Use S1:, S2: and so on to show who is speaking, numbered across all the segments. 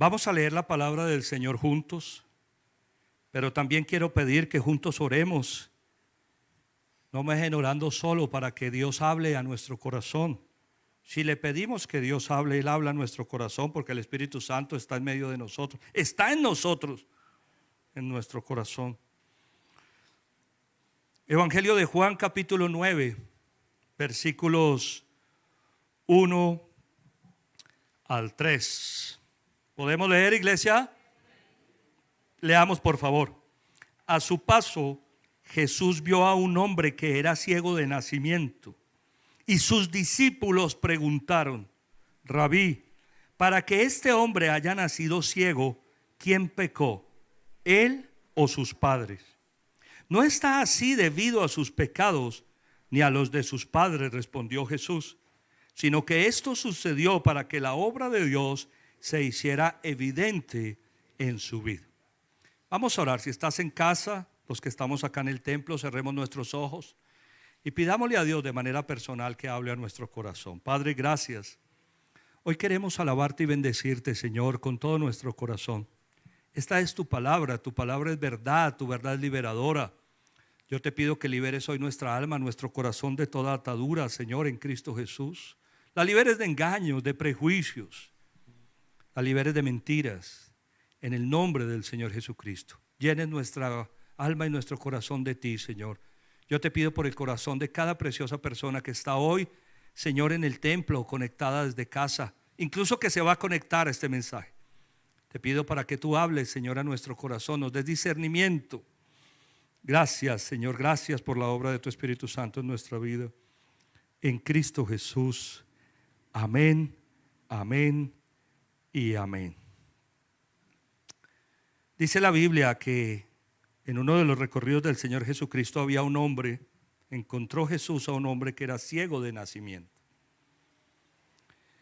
S1: Vamos a leer la palabra del Señor juntos, pero también quiero pedir que juntos oremos. No me dejen orando solo para que Dios hable a nuestro corazón. Si le pedimos que Dios hable, Él habla a nuestro corazón porque el Espíritu Santo está en medio de nosotros. Está en nosotros, en nuestro corazón. Evangelio de Juan capítulo 9, versículos 1 al 3. ¿Podemos leer, iglesia? Leamos, por favor. A su paso, Jesús vio a un hombre que era ciego de nacimiento. Y sus discípulos preguntaron: Rabí, para que este hombre haya nacido ciego, ¿quién pecó, él o sus padres? No está así debido a sus pecados ni a los de sus padres, respondió Jesús, sino que esto sucedió para que la obra de Dios se hiciera evidente en su vida. Vamos a orar. Si estás en casa, los que estamos acá en el templo, cerremos nuestros ojos y pidámosle a Dios de manera personal que hable a nuestro corazón. Padre, gracias. Hoy queremos alabarte y bendecirte, Señor, con todo nuestro corazón. Esta es tu palabra es verdad, tu verdad es liberadora. Yo te pido que liberes hoy nuestra alma, nuestro corazón de toda atadura, Señor, en Cristo Jesús. La liberes de engaños, de prejuicios, la liberes de mentiras, en el nombre del Señor Jesucristo. Llenes nuestra alma y nuestro corazón de ti, Señor. Yo te pido por el corazón de cada preciosa persona que está hoy, Señor, en el templo, conectada desde casa, incluso que se va a conectar a este mensaje. Te pido para que tú hables, Señor, a nuestro corazón, nos des discernimiento. Gracias, Señor, gracias por la obra de tu Espíritu Santo en nuestra vida. En Cristo Jesús. Amén, amén y amén. Dice la Biblia que en uno de los recorridos del Señor Jesucristo había un hombre, encontró Jesús a un hombre que era ciego de nacimiento.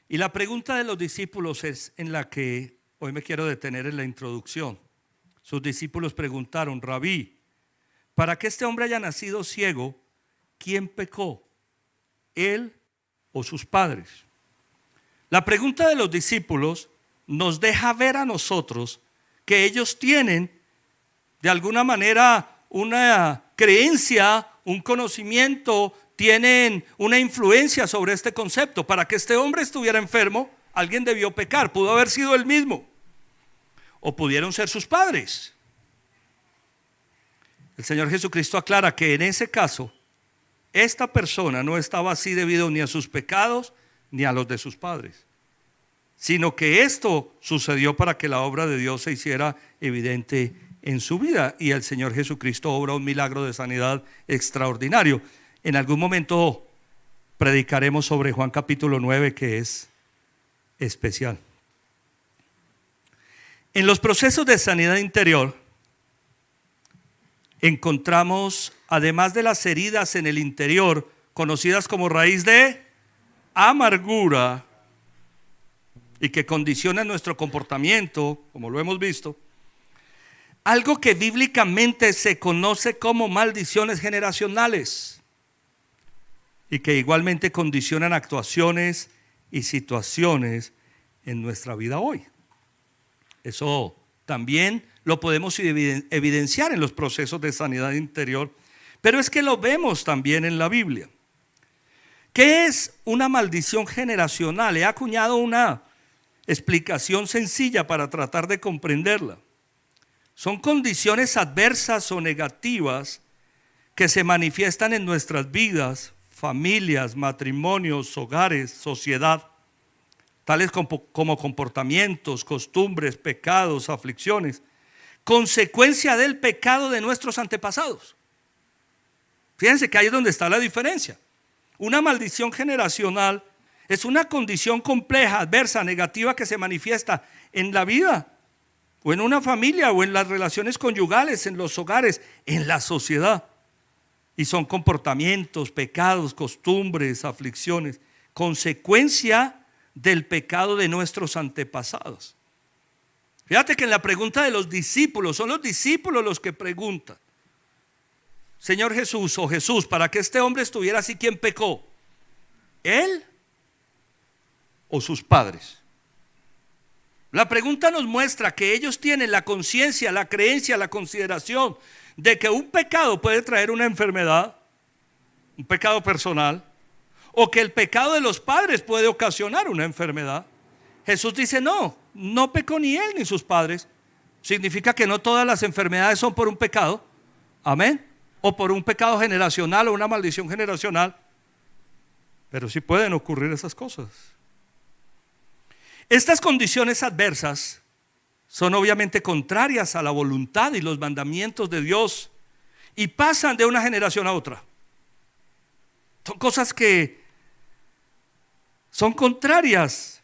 S1: Y la pregunta de los discípulos es en la que hoy me quiero detener en la introducción. Sus discípulos preguntaron: Rabí, para que este hombre haya nacido ciego, ¿quién pecó, él o sus padres? La pregunta de los discípulos nos deja ver a nosotros que ellos tienen de alguna manera una creencia, un conocimiento, tienen una influencia sobre este concepto. Para que este hombre estuviera enfermo, alguien debió pecar. Pudo haber sido él mismo o pudieron ser sus padres. El Señor Jesucristo aclara que en ese caso esta persona no estaba así debido ni a sus pecados ni a los de sus padres, sino que esto sucedió para que la obra de Dios se hiciera evidente en su vida. Y el Señor Jesucristo obra un milagro de sanidad extraordinario. En algún momento predicaremos sobre Juan capítulo 9, que es especial. En los procesos de sanidad interior encontramos, además de las heridas en el interior, conocidas como raíz de amargura y que condicionan nuestro comportamiento, como lo hemos visto, algo que bíblicamente se conoce como maldiciones generacionales y que igualmente condicionan actuaciones y situaciones en nuestra vida hoy. Eso también lo podemos evidenciar en los procesos de sanidad interior, pero es que lo vemos también en la Biblia. ¿Qué es una maldición generacional? He acuñado una explicación sencilla para tratar de comprenderla. Son condiciones adversas o negativas que se manifiestan en nuestras vidas, familias, matrimonios, hogares, sociedad, tales como comportamientos, costumbres, pecados, aflicciones, consecuencia del pecado de nuestros antepasados. Fíjense que ahí es donde está la diferencia. Una maldición generacional es una condición compleja, adversa, negativa que se manifiesta en la vida o en una familia o en las relaciones conyugales, en los hogares, en la sociedad. Y son comportamientos, pecados, costumbres, aflicciones, consecuencia del pecado de nuestros antepasados. Fíjate que en la pregunta de los discípulos, son los discípulos los que preguntan: Señor Jesús o Jesús, para que este hombre estuviera así, ¿quién pecó? ¿Él o sus padres? La pregunta nos muestra que ellos tienen la conciencia, la creencia, la consideración de que un pecado puede traer una enfermedad, un pecado personal, o que el pecado de los padres puede ocasionar una enfermedad. Jesús dice, no pecó ni él ni sus padres. Significa que no todas las enfermedades son por un pecado, amén, o por un pecado generacional o una maldición generacional, pero sí pueden ocurrir esas cosas. Estas condiciones adversas son obviamente contrarias a la voluntad y los mandamientos de Dios y pasan de una generación a otra. Son cosas que son contrarias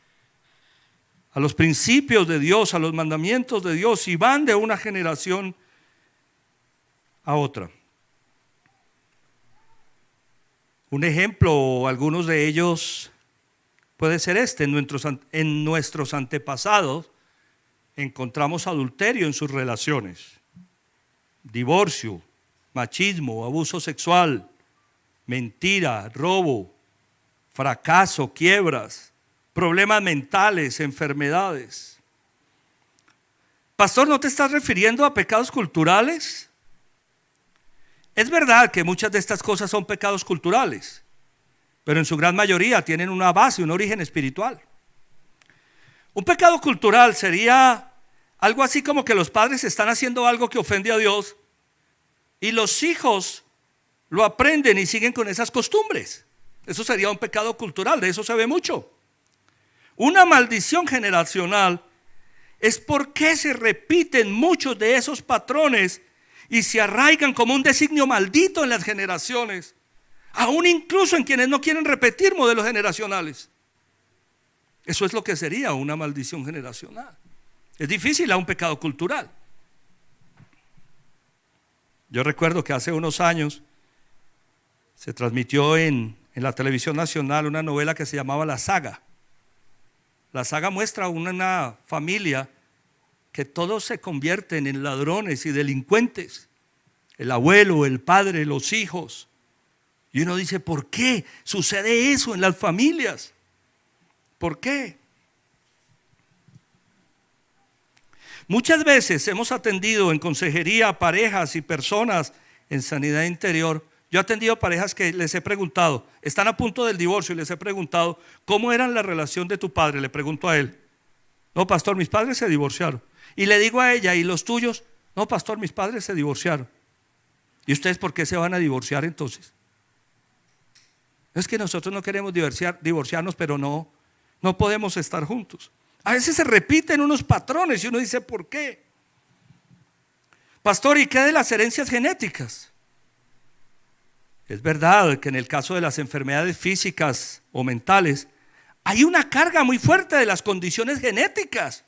S1: a los principios de Dios, a los mandamientos de Dios, y van de una generación a otra. Un ejemplo, o algunos de ellos, puede ser este: en nuestros antepasados encontramos adulterio en sus relaciones, divorcio, machismo, abuso sexual, mentira, robo, fracaso, quiebras, problemas mentales, enfermedades. Pastor, ¿no te estás refiriendo a pecados culturales? Es verdad que muchas de estas cosas son pecados culturales, pero en su gran mayoría tienen una base, un origen espiritual. Un pecado cultural sería algo así como que los padres están haciendo algo que ofende a Dios y los hijos lo aprenden y siguen con esas costumbres. Eso sería un pecado cultural, de eso se ve mucho. Una maldición generacional es porque se repiten muchos de esos patrones y se arraigan como un designio maldito en las generaciones, aún incluso en quienes no quieren repetir modelos generacionales. Eso es lo que sería una maldición generacional. Es difícil a un pecado cultural. Yo recuerdo que hace unos años se transmitió en la televisión nacional una novela que se llamaba La Saga. La Saga muestra una familia que todos se convierten en ladrones y delincuentes. El abuelo, el padre, los hijos. Y uno dice, ¿por qué sucede eso en las familias? ¿Por qué? Muchas veces hemos atendido en consejería a parejas y personas en sanidad interior. Yo he atendido parejas que les he preguntado, están a punto del divorcio, y les he preguntado, ¿cómo era la relación de tu padre? Le pregunto a él. No, pastor, mis padres se divorciaron. Y le digo a ella, ¿y los tuyos? No, pastor, mis padres se divorciaron. ¿Y ustedes por qué se van a divorciar entonces? Es que nosotros no queremos divorciarnos, pero no podemos estar juntos. A veces se repiten unos patrones y uno dice, ¿por qué? Pastor, ¿y qué de las herencias genéticas? Es verdad que en el caso de las enfermedades físicas o mentales hay una carga muy fuerte de las condiciones genéticas.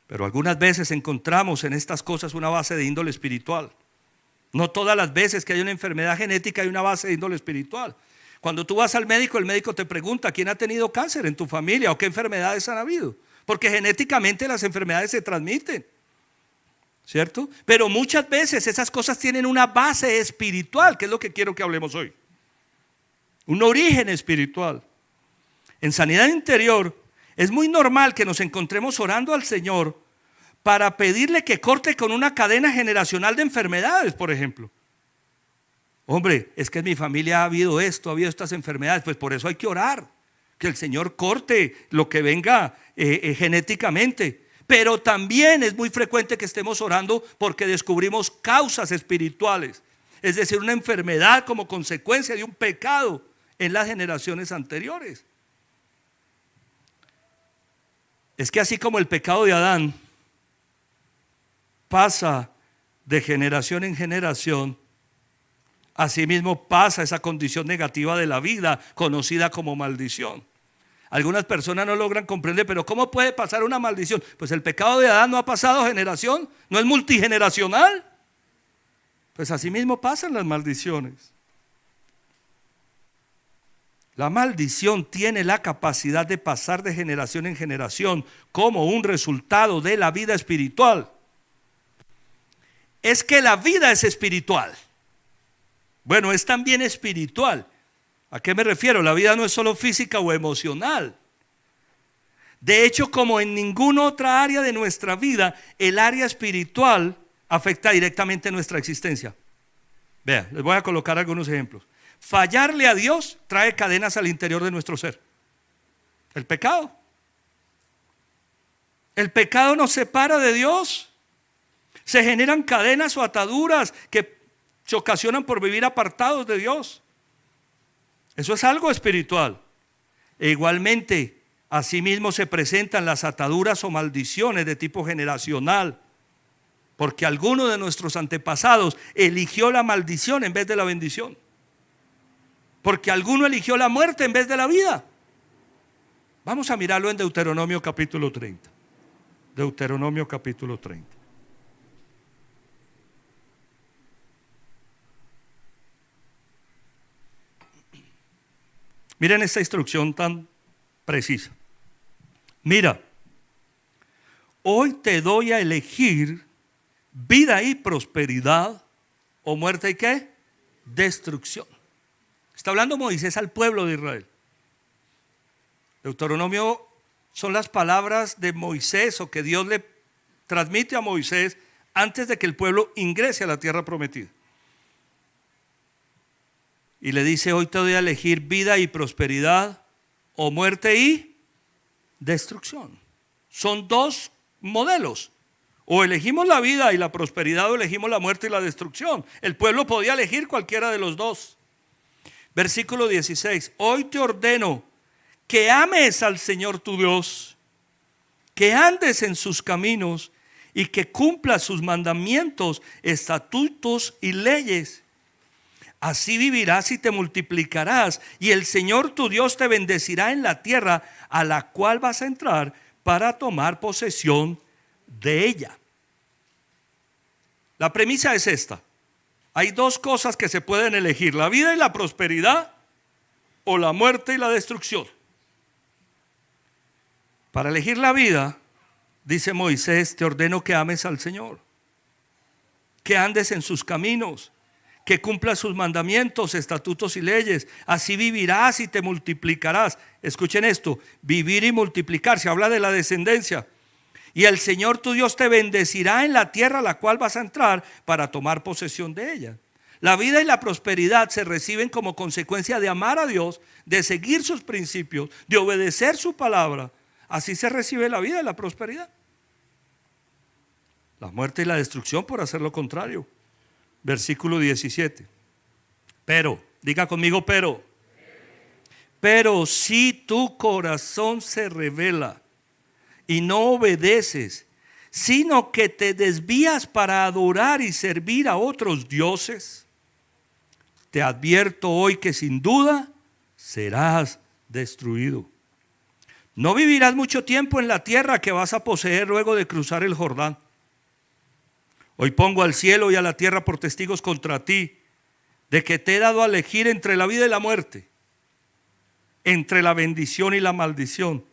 S1: Pero algunas veces encontramos en estas cosas una base de índole espiritual. No todas las veces que hay una enfermedad genética hay una base de índole espiritual. Cuando tú vas al médico, el médico te pregunta ¿quién ha tenido cáncer en tu familia o qué enfermedades han habido? Porque genéticamente las enfermedades se transmiten, ¿cierto? Pero muchas veces esas cosas tienen una base espiritual, que es lo que quiero que hablemos hoy. Un origen espiritual. En sanidad interior es muy normal que nos encontremos orando al Señor para pedirle que corte con una cadena generacional de enfermedades, por ejemplo. Hombre, es que en mi familia ha habido esto, ha habido estas enfermedades, pues por eso hay que orar, que el Señor corte lo que venga genéticamente. Pero también es muy frecuente que estemos orando porque descubrimos causas espirituales, es decir, una enfermedad como consecuencia de un pecado en las generaciones anteriores. Es que así como el pecado de Adán pasa de generación en generación, asimismo pasa esa condición negativa de la vida conocida como maldición. Algunas personas no logran comprender, pero ¿cómo puede pasar una maldición? Pues el pecado de Adán no ha pasado generación, no es multigeneracional. Pues asimismo pasan las maldiciones. La maldición tiene la capacidad de pasar de generación en generación como un resultado de la vida espiritual. Es que la vida es espiritual. Bueno, es también espiritual. ¿A qué me refiero? La vida no es solo física o emocional. De hecho, como en ninguna otra área de nuestra vida, el área espiritual afecta directamente nuestra existencia. Vea, les voy a colocar algunos ejemplos. Fallarle a Dios trae cadenas al interior de nuestro ser. El pecado. El pecado nos separa de Dios. Se generan cadenas o ataduras que se ocasionan por vivir apartados de Dios. Eso es algo espiritual. E igualmente, asimismo se presentan las ataduras o maldiciones de tipo generacional, porque alguno de nuestros antepasados eligió la maldición en vez de la bendición, porque alguno eligió la muerte en vez de la vida. Vamos a mirarlo en Deuteronomio capítulo 30. Deuteronomio capítulo 30. Miren esta instrucción tan precisa. Mira, hoy te doy a elegir vida y prosperidad, o muerte y ¿qué? Destrucción. Está hablando Moisés al pueblo de Israel. Deuteronomio son las palabras de Moisés, o que Dios le transmite a Moisés antes de que el pueblo ingrese a la tierra prometida. Y le dice: hoy te doy a elegir vida y prosperidad, o muerte y destrucción. Son dos modelos. O elegimos la vida y la prosperidad, o elegimos la muerte y la destrucción. El pueblo podía elegir cualquiera de los dos. Versículo 16. Hoy te ordeno que ames al Señor tu Dios, que andes en sus caminos y que cumplas sus mandamientos, estatutos y leyes. Así vivirás y te multiplicarás, y el Señor tu Dios te bendecirá en la tierra a la cual vas a entrar para tomar posesión de ella. La premisa es esta: hay dos cosas que se pueden elegir: la vida y la prosperidad, o la muerte y la destrucción. Para elegir la vida, dice Moisés, te ordeno que ames al Señor, que andes en sus caminos, que cumplas sus mandamientos, estatutos y leyes. Así vivirás y te multiplicarás. Escuchen esto: vivir y multiplicar, se habla de la descendencia. Y el Señor tu Dios te bendecirá en la tierra a la cual vas a entrar para tomar posesión de ella. La vida y la prosperidad se reciben como consecuencia de amar a Dios, de seguir sus principios, de obedecer su palabra. Así se recibe la vida y la prosperidad. La muerte y la destrucción por hacer lo contrario. Versículo 17. Pero, diga conmigo, pero si tu corazón se rebela y no obedeces, sino que te desvías para adorar y servir a otros dioses, te advierto hoy que sin duda serás destruido. No vivirás mucho tiempo en la tierra que vas a poseer luego de cruzar el Jordán. Hoy pongo al cielo y a la tierra por testigos contra ti, de que te he dado a elegir entre la vida y la muerte, entre la bendición y la maldición.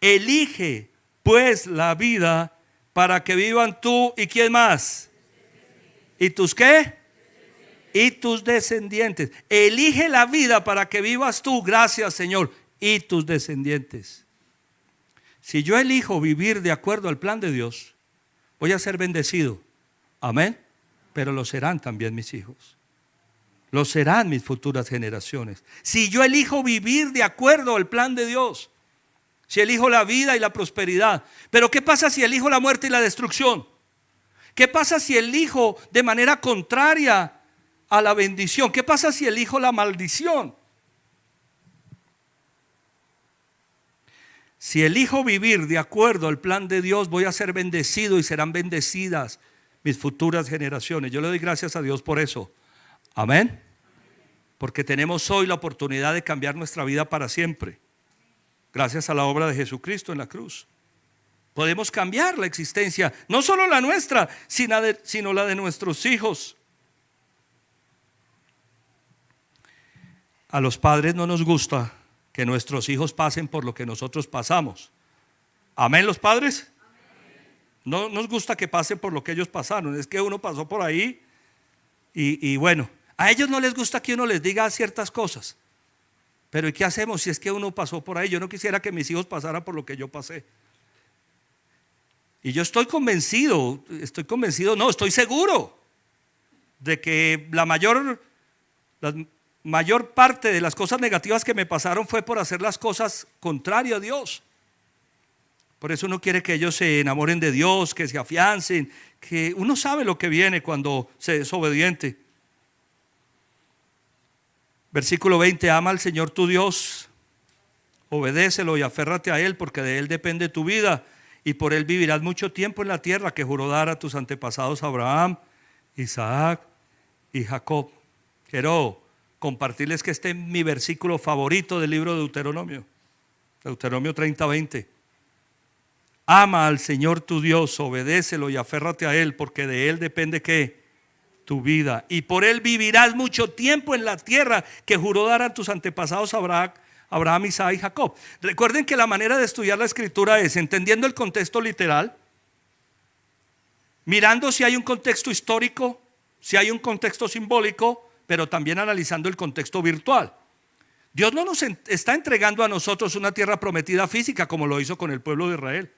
S1: Elige pues la vida para que vivan tú y ¿quién más? ¿Y tus qué? Y tus descendientes. Elige la vida para que vivas tú, gracias Señor, y tus descendientes. Si yo elijo vivir de acuerdo al plan de Dios, voy a ser bendecido. Amén. Pero lo serán también mis hijos. Lo serán mis futuras generaciones. Si yo elijo vivir de acuerdo al plan de Dios, si elijo la vida y la prosperidad. Pero ¿qué pasa si elijo la muerte y la destrucción? ¿Qué pasa si elijo de manera contraria a la bendición? ¿Qué pasa si elijo la maldición? Si elijo vivir de acuerdo al plan de Dios, voy a ser bendecido y serán bendecidas mis futuras generaciones. Yo le doy gracias a Dios por eso. Amén. Porque tenemos hoy la oportunidad de cambiar nuestra vida para siempre. Gracias a la obra de Jesucristo en la cruz. Podemos cambiar la existencia, no solo la nuestra, sino la de nuestros hijos. A los padres no nos gusta que nuestros hijos pasen por lo que nosotros pasamos. Amén, los padres. No nos gusta que pasen por lo que ellos pasaron. Es que uno pasó por ahí y bueno, a ellos no les gusta que uno les diga ciertas cosas. Pero ¿y qué hacemos si es que uno pasó por ahí? Yo no quisiera que mis hijos pasaran por lo que yo pasé. Y yo estoy convencido, no, estoy seguro de que la mayor parte de las cosas negativas que me pasaron fue por hacer las cosas contrario a Dios. Por eso uno quiere que ellos se enamoren de Dios, que se afiancen, que uno sabe lo que viene cuando se es obediente. Versículo 20, ama al Señor tu Dios, obedécelo y aférrate a Él, porque de Él depende tu vida, y por Él vivirás mucho tiempo en la tierra que juró dar a tus antepasados Abraham, Isaac y Jacob. Quiero compartirles que este es mi versículo favorito del libro de Deuteronomio. Deuteronomio 30:20. Ama al Señor tu Dios, obedécelo y aférrate a Él, porque de Él depende ¿qué? Tu vida. Y por Él vivirás mucho tiempo en la tierra que juró dar a tus antepasados Abraham, Isaac y Jacob. Recuerden que la manera de estudiar la escritura es entendiendo el contexto literal, mirando si hay un contexto histórico, si hay un contexto simbólico, pero también analizando el contexto virtual. Dios no nos está entregando a nosotros una tierra prometida física como lo hizo con el pueblo de Israel,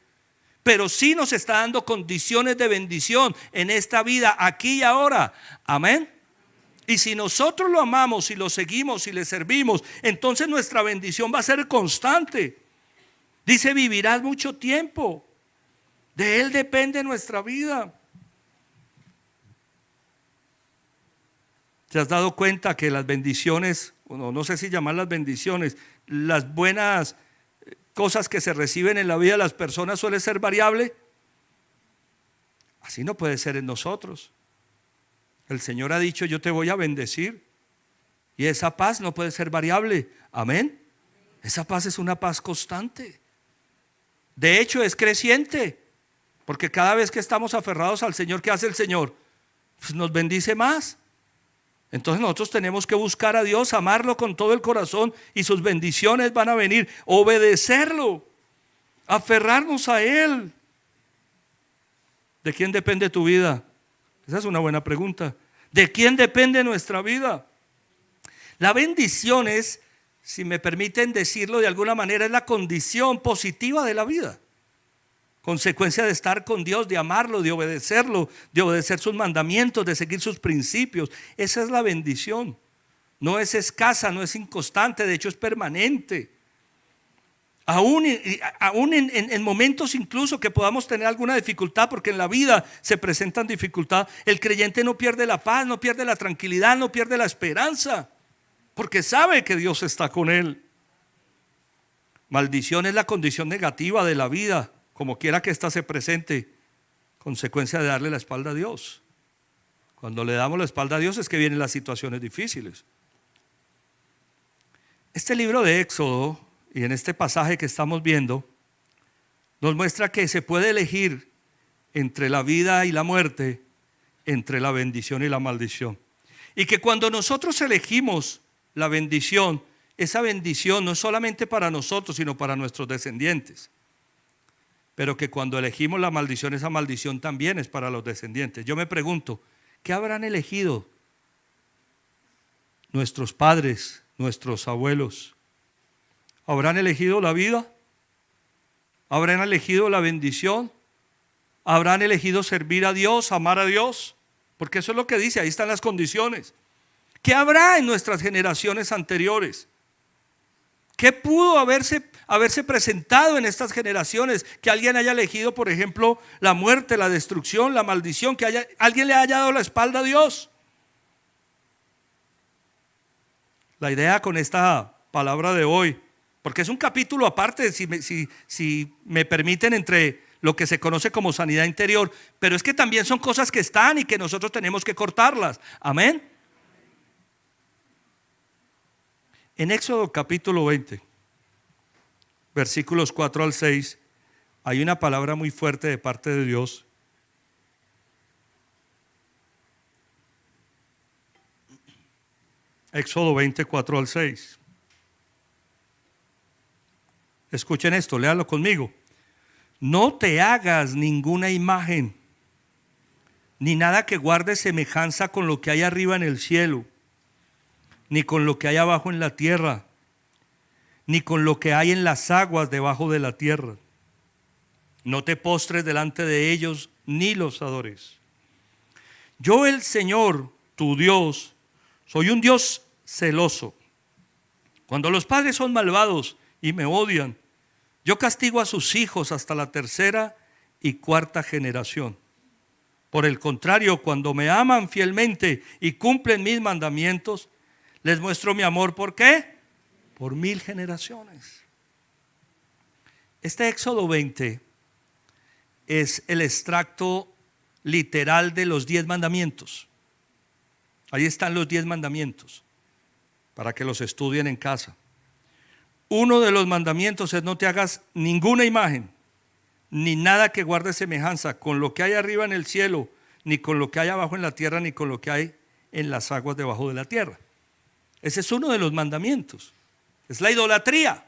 S1: pero sí nos está dando condiciones de bendición en esta vida, aquí y ahora. Amén. Y si nosotros lo amamos y lo seguimos y le servimos, entonces nuestra bendición va a ser constante. Dice, vivirás mucho tiempo. De Él depende nuestra vida. ¿Te has dado cuenta que las bendiciones, no sé si llamarlas bendiciones, las buenas cosas que se reciben en la vida de las personas suele ser variable? Así no puede ser en nosotros. El Señor ha dicho, yo te voy a bendecir. Y esa paz no puede ser variable. Amén. Esa paz es una paz constante. De hecho, es creciente. Porque cada vez que estamos aferrados al Señor, ¿qué hace el Señor? Pues nos bendice más. Entonces nosotros tenemos que buscar a Dios, amarlo con todo el corazón y sus bendiciones van a venir. Obedecerlo, aferrarnos a Él. ¿De quién depende tu vida? Esa es una buena pregunta. ¿De quién depende nuestra vida? La bendición es, si me permiten decirlo de alguna manera, es la condición positiva de la vida. Consecuencia de estar con Dios, de amarlo, de obedecerlo, de obedecer sus mandamientos, de seguir sus principios. Esa es la bendición. No es escasa, no es inconstante, de hecho es permanente. Aún en momentos incluso que podamos tener alguna dificultad, porque en la vida se presentan dificultades, el creyente no pierde la paz, no pierde la tranquilidad, no pierde la esperanza, porque sabe que Dios está con él. Maldición es la condición negativa de la vida, como quiera que ésta se presente, consecuencia de darle la espalda a Dios. Cuando le damos la espalda a Dios es que vienen las situaciones difíciles. Este libro de Éxodo, y en este pasaje que estamos viendo, nos muestra que se puede elegir entre la vida y la muerte, entre la bendición y la maldición. Y que cuando nosotros elegimos la bendición, esa bendición no es solamente para nosotros, sino para nuestros descendientes. Pero que cuando elegimos la maldición, esa maldición también es para los descendientes. Yo me pregunto, ¿qué habrán elegido nuestros padres, nuestros abuelos? ¿Habrán elegido la vida? ¿Habrán elegido la bendición? ¿Habrán elegido servir a Dios, amar a Dios? Porque eso es lo que dice, ahí están las condiciones. ¿Qué habrá en nuestras generaciones anteriores? ¿Qué pudo haberse presentado en estas generaciones? Que alguien haya elegido, por ejemplo, la muerte, la destrucción, la maldición, que alguien le haya dado la espalda a Dios. La idea con esta palabra de hoy, porque es un capítulo aparte, si me permiten, entre lo que se conoce como sanidad interior, pero es que también son cosas que están y que nosotros tenemos que cortarlas. Amén. En Éxodo capítulo 20, versículos 4 al 6, hay una palabra muy fuerte de parte de Dios. Éxodo 20, 4 al 6. Escuchen esto, léanlo conmigo. No te hagas ninguna imagen, ni nada que guarde semejanza con lo que hay arriba en el cielo, ni con lo que hay abajo en la tierra, ni con lo que hay en las aguas debajo de la tierra. No te postres delante de ellos, ni los adores. Yo, el Señor, tu Dios, soy un Dios celoso. Cuando los padres son malvados y me odian, yo castigo a sus hijos hasta la tercera y cuarta generación. Por el contrario, cuando me aman fielmente y cumplen mis mandamientos, les muestro mi amor. ¿Por qué? Por 1000 generaciones. Este Éxodo 20 es el extracto literal de los 10 mandamientos. Ahí están los 10 mandamientos para que los estudien en casa. Uno de los mandamientos es: no te hagas ninguna imagen, ni nada que guarde semejanza con lo que hay arriba en el cielo, ni con lo que hay abajo en la tierra, ni con lo que hay en las aguas debajo de la tierra. Ese es uno de los mandamientos. Es la idolatría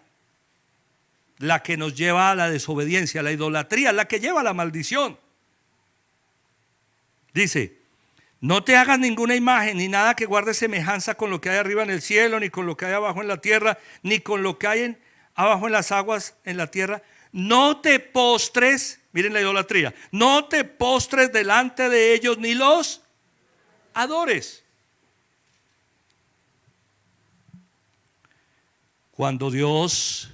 S1: la que nos lleva a la desobediencia. La idolatría es la que lleva a la maldición. Dice: no te hagas ninguna imagen, ni nada que guarde semejanza con lo que hay arriba en el cielo, ni con lo que hay abajo en la tierra, ni con lo que hay abajo en las aguas en la tierra. No te postres, miren la idolatría, no te postres delante de ellos, ni los adores. Cuando Dios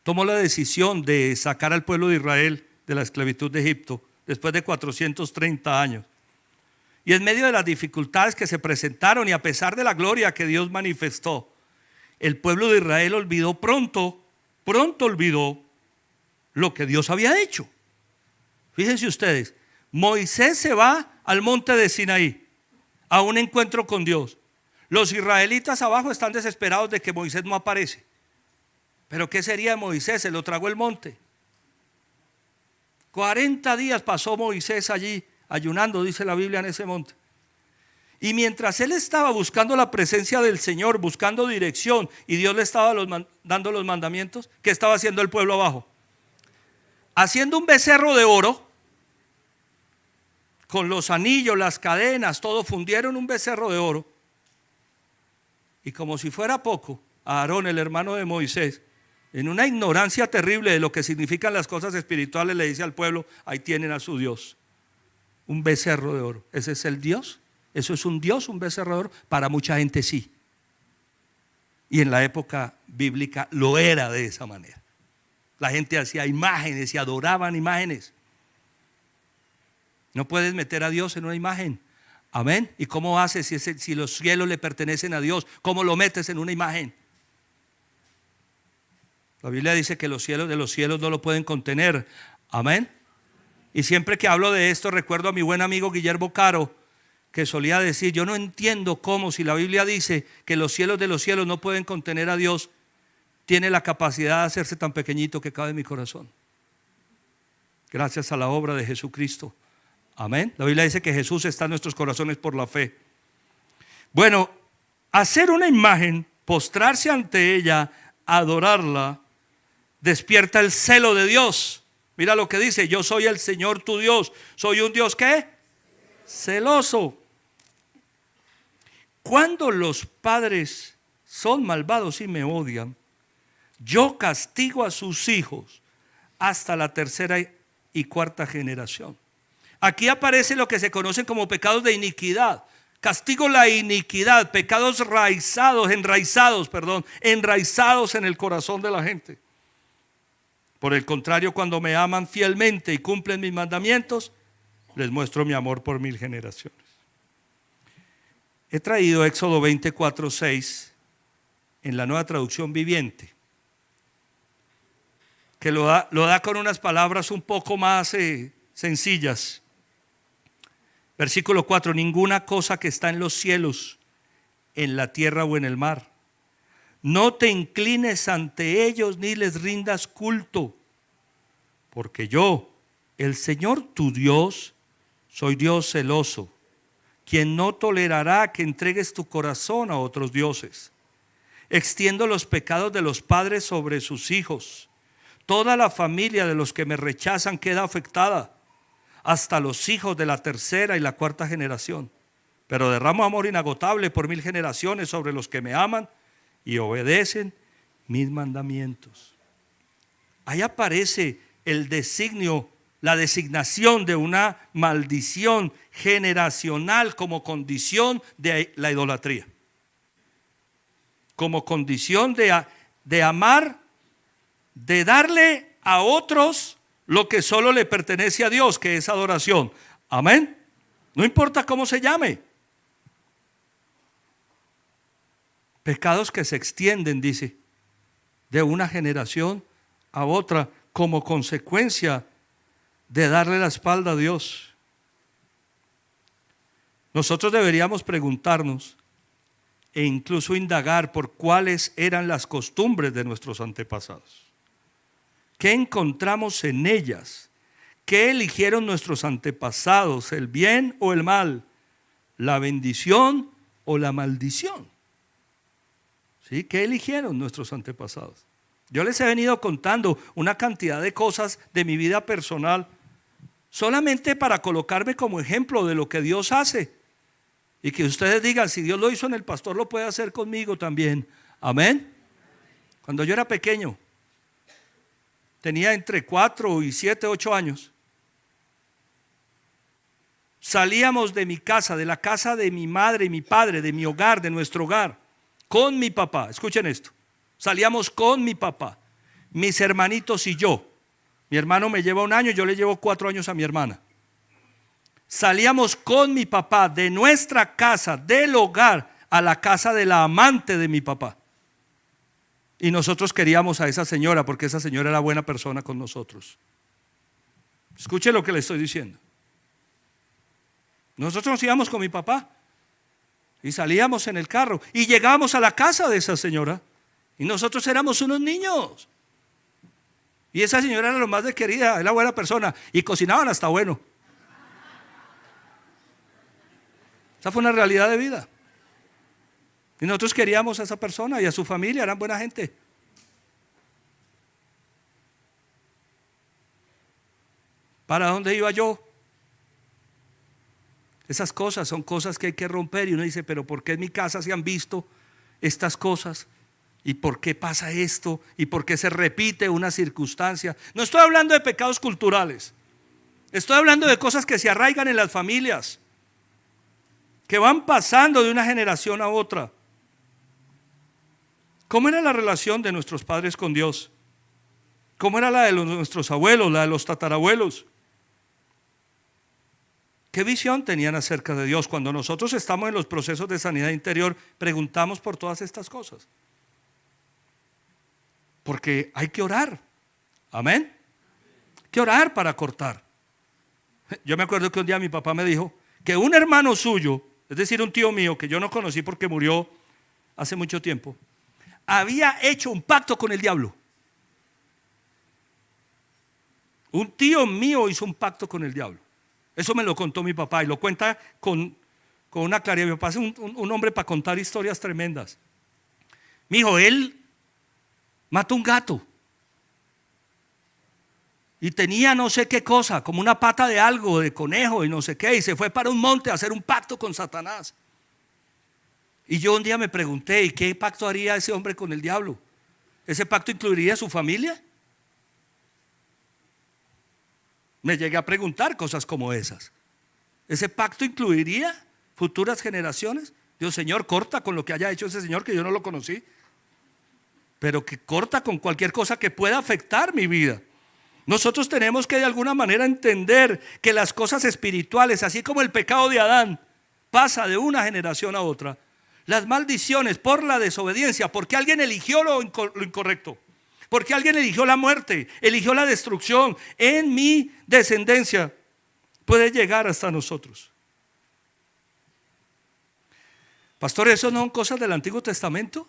S1: tomó la decisión de sacar al pueblo de Israel de la esclavitud de Egipto, después de 430 años, y en medio de las dificultades que se presentaron y a pesar de la gloria que Dios manifestó, el pueblo de Israel olvidó pronto olvidó lo que Dios había hecho. Fíjense ustedes, Moisés se va al monte de Sinaí a un encuentro con Dios. Los israelitas abajo están desesperados de que Moisés no aparece. Pero ¿qué sería de Moisés? Se lo tragó el monte. 40 días pasó Moisés allí ayunando, dice la Biblia, en ese monte. Y mientras él estaba buscando la presencia del Señor, buscando dirección, y Dios le estaba dando los mandamientos, ¿qué estaba haciendo el pueblo abajo? Haciendo un becerro de oro, con los anillos, las cadenas, todo, fundieron un becerro de oro. Y como si fuera poco, Aarón, el hermano de Moisés, en una ignorancia terrible de lo que significan las cosas espirituales, le dice al pueblo: ahí tienen a su Dios, un becerro de oro. ¿Ese es el Dios? ¿Eso es un Dios, un becerro de oro? Para mucha gente sí. Y en la época bíblica lo era de esa manera. La gente hacía imágenes y adoraban imágenes. No puedes meter a Dios en una imagen. Amén. ¿Y cómo haces si los cielos le pertenecen a Dios? ¿Cómo lo metes en una imagen? La Biblia dice que los cielos de los cielos no lo pueden contener. Amén. Y siempre que hablo de esto recuerdo a mi buen amigo Guillermo Caro, que solía decir: yo no entiendo cómo, si la Biblia dice que los cielos de los cielos no pueden contener a Dios, tiene la capacidad de hacerse tan pequeñito que cabe en mi corazón. Gracias a la obra de Jesucristo. Amén. La Biblia dice que Jesús está en nuestros corazones por la fe. Bueno, hacer una imagen, postrarse ante ella, adorarla, despierta el celo de Dios. Mira lo que dice: yo soy el Señor tu Dios. Soy un Dios ¿qué? Celoso. Cuando los padres son malvados y me odian, yo castigo a sus hijos hasta la tercera y cuarta generación. Aquí aparece lo que se conocen como pecados de iniquidad. Castigo la iniquidad, pecados enraizados en el corazón de la gente. Por el contrario, cuando me aman fielmente y cumplen mis mandamientos, les muestro mi amor por 1000 generaciones. He traído Éxodo 24:6 en la Nueva Traducción Viviente, que lo da con unas palabras un poco más sencillas. Versículo 4: ninguna cosa que está en los cielos, en la tierra o en el mar, no te inclines ante ellos ni les rindas culto, porque yo, el Señor tu Dios, soy Dios celoso, quien no tolerará que entregues tu corazón a otros dioses. Extiendo los pecados de los padres sobre sus hijos. Toda la familia de los que me rechazan queda afectada, hasta los hijos de la tercera y la cuarta generación. Pero derramo amor inagotable por 1000 generaciones sobre los que me aman y obedecen mis mandamientos. Ahí aparece el designio, la designación de una maldición generacional como condición de la idolatría. Como condición de amar, de darle a otros lo que solo le pertenece a Dios, que es adoración. Amén. No importa cómo se llame. Pecados que se extienden, dice, de una generación a otra como consecuencia de darle la espalda a Dios. Nosotros deberíamos preguntarnos e incluso indagar por cuáles eran las costumbres de nuestros antepasados. ¿Qué encontramos en ellas? ¿Qué eligieron nuestros antepasados? ¿El bien o el mal? ¿La bendición o la maldición? ¿Sí? ¿Qué eligieron nuestros antepasados? Yo les he venido contando una cantidad de cosas de mi vida personal, solamente para colocarme como ejemplo de lo que Dios hace. Y que ustedes digan, si Dios lo hizo en el pastor, lo puede hacer conmigo también. Amén. Cuando yo era pequeño, tenía entre 4 y 7, 8 años, salíamos de mi casa, de la casa de mi madre y mi padre, de mi hogar, de nuestro hogar, con mi papá. Escuchen esto. Salíamos con mi papá, mis hermanitos y yo. Mi hermano me lleva 1 año, yo le llevo 4 años a mi hermana. Salíamos con mi papá de nuestra casa, del hogar, a la casa de la amante de mi papá. Y nosotros queríamos a esa señora porque esa señora era buena persona con nosotros. Escuche lo que le estoy diciendo. Nosotros nos íbamos con mi papá y salíamos en el carro y llegábamos a la casa de esa señora y nosotros éramos unos niños. Y esa señora era lo más de querida, era buena persona y cocinaban hasta bueno. Esa fue una realidad de vida. Y nosotros queríamos a esa persona y a su familia, eran buena gente. ¿Para dónde iba yo? Esas cosas son cosas que hay que romper y uno dice, pero ¿por qué en mi casa se han visto estas cosas? ¿Y por qué pasa esto? ¿Y por qué se repite una circunstancia? No estoy hablando de pecados culturales. Estoy hablando de cosas que se arraigan en las familias, que van pasando de una generación a otra. ¿Cómo era la relación de nuestros padres con Dios? ¿Cómo era la de nuestros abuelos, la de los tatarabuelos? ¿Qué visión tenían acerca de Dios? Cuando nosotros estamos en los procesos de sanidad interior, preguntamos por todas estas cosas. Porque hay que orar. Amén. Hay que orar para cortar. Yo me acuerdo que un día mi papá me dijo que un hermano suyo, es decir, un tío mío que yo no conocí porque murió hace mucho tiempo, había hecho un pacto con el diablo. Un tío mío hizo un pacto con el diablo. Eso me lo contó mi papá y lo cuenta con una claridad. Mi papá es un hombre para contar historias tremendas. Mi hijo, él mató un gato y tenía no sé qué cosa, como una pata de algo, de conejo y no sé qué, y se fue para un monte a hacer un pacto con Satanás. Y yo un día me pregunté, ¿y qué pacto haría ese hombre con el diablo? ¿Ese pacto incluiría a su familia? Me llegué a preguntar cosas como esas. ¿Ese pacto incluiría futuras generaciones? Dios, Señor, corta con lo que haya hecho ese señor que yo no lo conocí, pero que corta con cualquier cosa que pueda afectar mi vida. Nosotros tenemos que de alguna manera entender que las cosas espirituales, así como el pecado de Adán pasa de una generación a otra, las maldiciones por la desobediencia, porque alguien eligió lo incorrecto, porque alguien eligió la muerte, eligió la destrucción en mi descendencia, puede llegar hasta nosotros. Pastor, ¿eso no son cosas del Antiguo Testamento?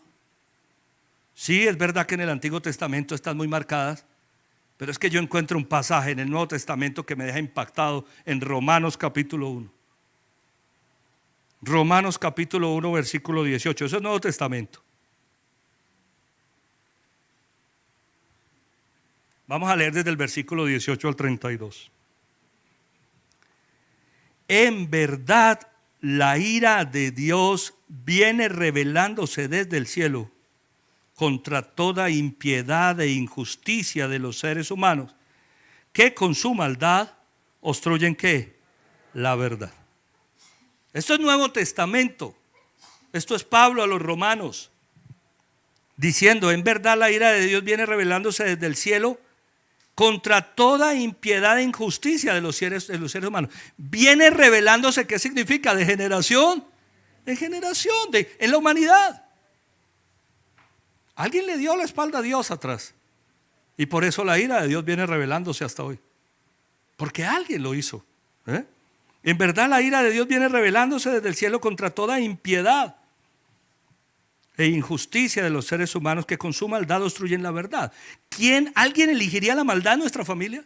S1: Sí, es verdad que en el Antiguo Testamento están muy marcadas, pero es que yo encuentro un pasaje en el Nuevo Testamento que me deja impactado en Romanos capítulo 1. Romanos capítulo 1 versículo 18, eso es Nuevo Testamento. Vamos a leer desde el versículo 18 al 32. En verdad, la ira de Dios viene revelándose desde el cielo contra toda impiedad e injusticia de los seres humanos, que con su maldad obstruyen ¿qué? La verdad. Esto es Nuevo Testamento. Esto es Pablo a los romanos, diciendo: en verdad la ira de Dios viene revelándose desde el cielo contra toda impiedad e injusticia de los seres humanos. Viene revelándose, ¿qué significa? De generación en generación, en la humanidad. Alguien le dio la espalda a Dios atrás, y por eso la ira de Dios viene revelándose hasta hoy, porque alguien lo hizo. En verdad la ira de Dios viene revelándose desde el cielo contra toda impiedad e injusticia de los seres humanos, que con su maldad obstruyen la verdad. ¿Alguien elegiría la maldad en nuestra familia?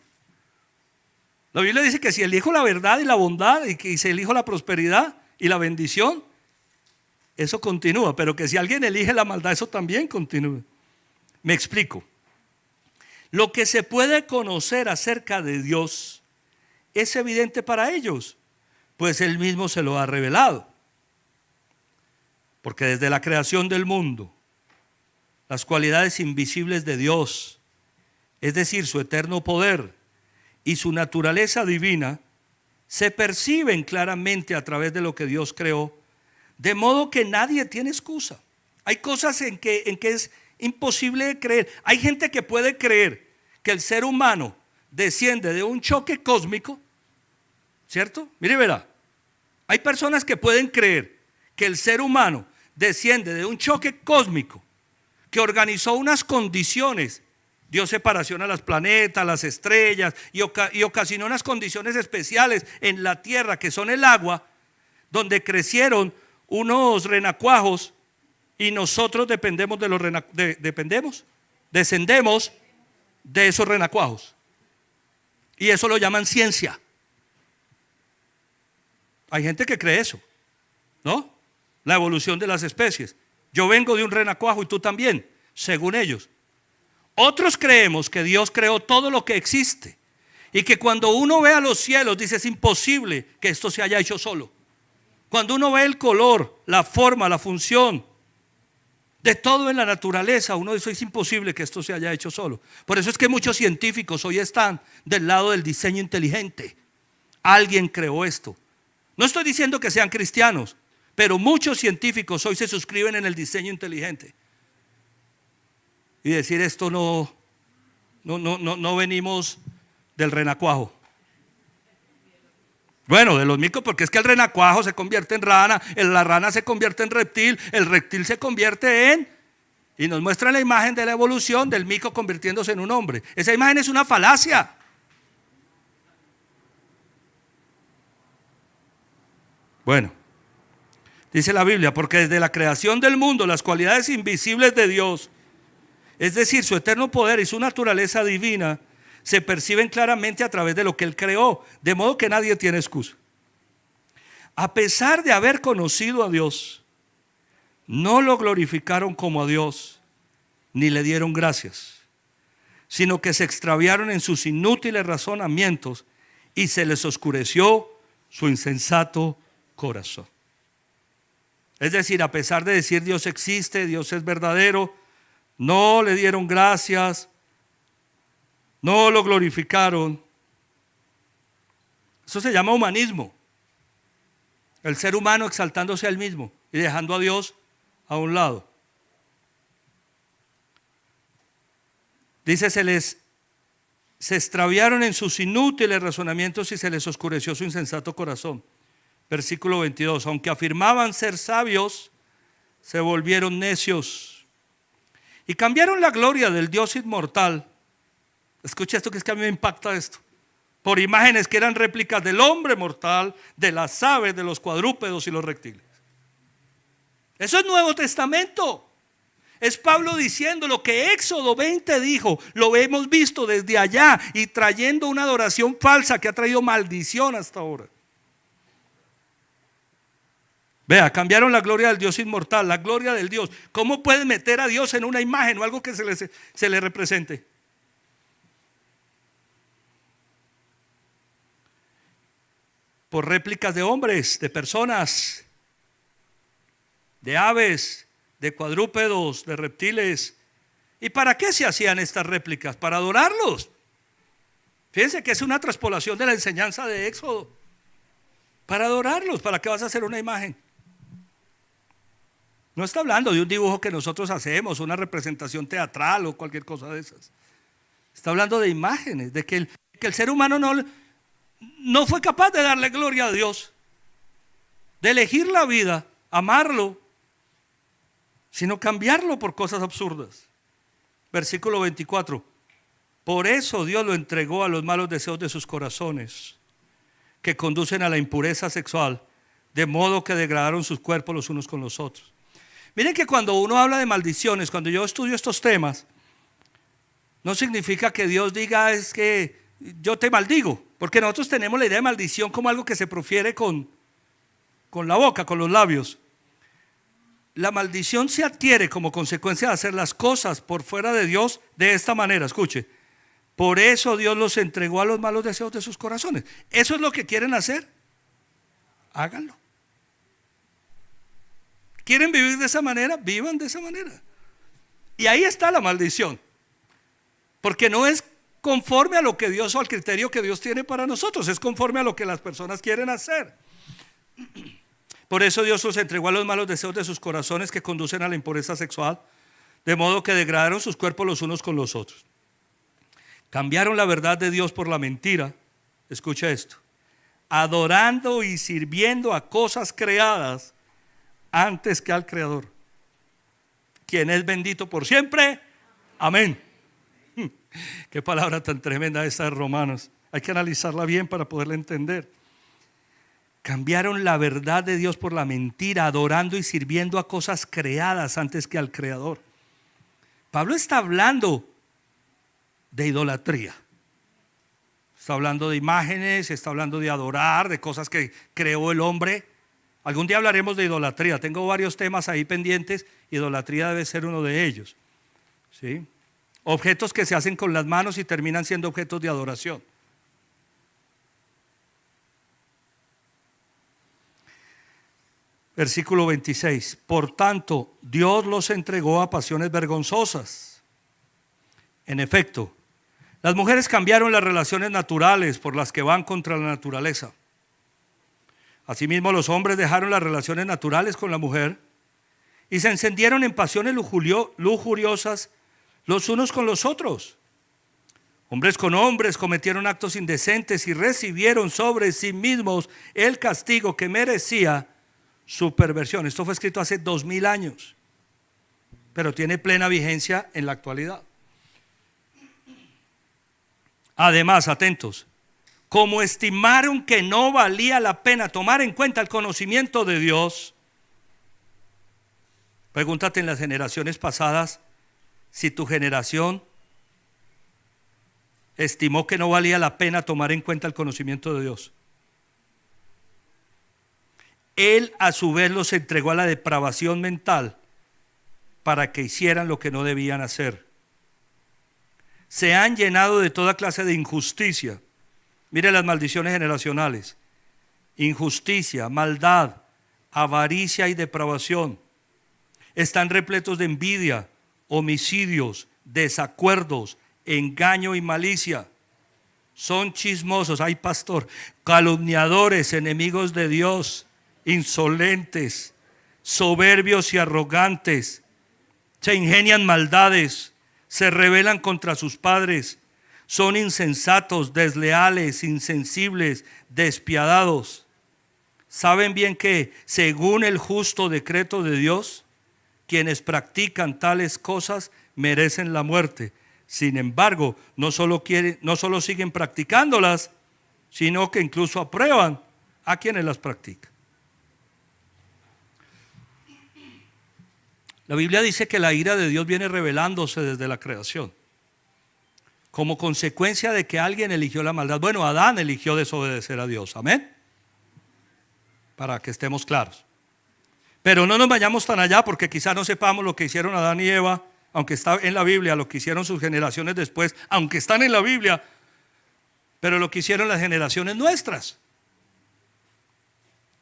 S1: La Biblia dice que si elijo la verdad y la bondad, y que si elijo la prosperidad y la bendición, eso continúa, pero que si alguien elige la maldad, eso también continúa. Me explico. Lo que se puede conocer acerca de Dios es evidente para ellos, pues Él mismo se lo ha revelado. Porque desde la creación del mundo, las cualidades invisibles de Dios, es decir, su eterno poder y su naturaleza divina, se perciben claramente a través de lo que Dios creó, de modo que nadie tiene excusa. Hay cosas en que es imposible creer. Hay gente que puede creer que el ser humano desciende de un choque cósmico, ¿cierto? Mire, verá. Hay personas que pueden creer que el ser humano desciende de un choque cósmico que organizó unas condiciones. Dio separación a los planetas, las estrellas, y ocasionó unas condiciones especiales en la tierra, que son el agua, donde crecieron unos renacuajos, y nosotros descendemos de esos renacuajos, y eso lo llaman ciencia. Hay gente que cree eso, ¿no? La evolución de las especies. Yo vengo de un renacuajo y tú también, según ellos. Otros creemos que Dios creó todo lo que existe, y que cuando uno ve a los cielos dice: es imposible que esto se haya hecho solo. Cuando uno ve el color, la forma, la función de todo en la naturaleza, uno dice: es imposible que esto se haya hecho solo. Por eso es que muchos científicos hoy están del lado del diseño inteligente. Alguien creó esto. No estoy diciendo que sean cristianos, pero muchos científicos hoy se suscriben en el diseño inteligente. Y decir: esto no venimos del renacuajo. Bueno, de los micos, porque es que el renacuajo se convierte en rana, la rana se convierte en reptil, el reptil se convierte en... Y nos muestra la imagen de la evolución del mico convirtiéndose en un hombre. Esa imagen es una falacia. Bueno, dice la Biblia: porque desde la creación del mundo las cualidades invisibles de Dios, es decir, su eterno poder y su naturaleza divina, se perciben claramente a través de lo que Él creó, de modo que nadie tiene excusa. A pesar de haber conocido a Dios, no lo glorificaron como a Dios, ni le dieron gracias, sino que se extraviaron en sus inútiles razonamientos, y se les oscureció su insensato corazón. Es decir, a pesar de decir Dios existe, Dios es verdadero, no le dieron gracias, no lo glorificaron. Eso se llama humanismo. El ser humano exaltándose a él mismo y dejando a Dios a un lado. Dice: se extraviaron en sus inútiles razonamientos, y se les oscureció su insensato corazón. Versículo 22. Aunque afirmaban ser sabios, se volvieron necios y cambiaron la gloria del Dios inmortal. Escucha esto, que es que a mí me impacta esto. Por imágenes que eran réplicas del hombre mortal, de las aves, de los cuadrúpedos y los reptiles. Eso es Nuevo Testamento. Es Pablo diciendo lo que Éxodo 20 dijo. Lo hemos visto desde allá, y trayendo una adoración falsa que ha traído maldición hasta ahora. Vea, cambiaron la gloria del Dios inmortal, la gloria del Dios. ¿Cómo pueden meter a Dios en una imagen o algo que se le represente? Por réplicas de hombres, de personas, de aves, de cuadrúpedos, de reptiles, ¿Y para qué se hacían estas réplicas? Para adorarlos. Fíjense que es una traspolación de la enseñanza de Éxodo. Para adorarlos. ¿Para qué vas a hacer una imagen? No está hablando de un dibujo que nosotros hacemos, una representación teatral o cualquier cosa de esas. Está hablando de imágenes, de que el ser humano no fue capaz de darle gloria a Dios, de elegir la vida, amarlo, sino cambiarlo por cosas absurdas. Versículo 24. Por eso Dios lo entregó a los malos deseos de sus corazones, que conducen a la impureza sexual, de modo que degradaron sus cuerpos los unos con los otros. Miren que cuando uno habla de maldiciones, cuando yo estudio estos temas, no significa que Dios diga es que yo te maldigo, porque nosotros tenemos la idea de maldición como algo que se profiere con la boca, con los labios. La maldición se adquiere como consecuencia de hacer las cosas por fuera de Dios de esta manera. Escuche, por eso Dios los entregó a los malos deseos de sus corazones. ¿Eso es lo que quieren hacer? Háganlo. ¿Quieren vivir de esa manera? Vivan de esa manera. Y ahí está la maldición. Porque no es conforme a lo que Dios o al criterio que Dios tiene para nosotros, es conforme a lo que las personas quieren hacer. Por eso Dios los entregó a los malos deseos de sus corazones que conducen a la impureza sexual, de modo que degradaron sus cuerpos los unos con los otros. Cambiaron la verdad de Dios por la mentira. Escucha esto. Adorando y sirviendo a cosas creadas antes que al Creador, quien es bendito por siempre. Amén. Qué palabra tan tremenda esta de Romanos. Hay que analizarla bien para poderla entender. Cambiaron la verdad de Dios por la mentira, adorando y sirviendo a cosas creadas antes que al Creador. Pablo está hablando de idolatría. Está hablando de imágenes, está hablando de adorar, de cosas que creó el hombre. Algún día hablaremos de idolatría. Tengo varios temas ahí pendientes. Idolatría debe ser uno de ellos. ¿Sí? Objetos que se hacen con las manos y terminan siendo objetos de adoración. Versículo 26. Por tanto, Dios los entregó a pasiones vergonzosas. En efecto, las mujeres cambiaron las relaciones naturales por las que van contra la naturaleza. Asimismo, los hombres dejaron las relaciones naturales con la mujer y se encendieron en pasiones lujuriosas los unos con los otros. Hombres con hombres cometieron actos indecentes y recibieron sobre sí mismos el castigo que merecía su perversión. Esto fue escrito hace 2000 años, pero tiene plena vigencia en la actualidad. Además, atentos, como estimaron que no valía la pena tomar en cuenta el conocimiento de Dios. Pregúntate en las generaciones pasadas si tu generación estimó que no valía la pena tomar en cuenta el conocimiento de Dios. Él a su vez los entregó a la depravación mental para que hicieran lo que no debían hacer. Se han llenado de toda clase de injusticia. Mire las maldiciones generacionales: injusticia, maldad, avaricia y depravación. Están repletos de envidia, homicidios, desacuerdos, engaño y malicia. Son chismosos, ay pastor, calumniadores, enemigos de Dios, insolentes, soberbios y arrogantes. Se ingenian maldades, se rebelan contra sus padres. Son insensatos, desleales, insensibles, despiadados. ¿Saben bien que, según el justo decreto de Dios, quienes practican tales cosas merecen la muerte? Sin embargo, no solo siguen practicándolas, sino que incluso aprueban a quienes las practican. La Biblia dice que la ira de Dios viene revelándose desde la creación, como consecuencia de que alguien eligió la maldad. Bueno, Adán eligió desobedecer a Dios, amén, para que estemos claros. Pero no nos vayamos tan allá, porque quizás no sepamos lo que hicieron Adán y Eva, aunque está en la Biblia, lo que hicieron sus generaciones después, aunque están en la Biblia, pero lo que hicieron las generaciones nuestras.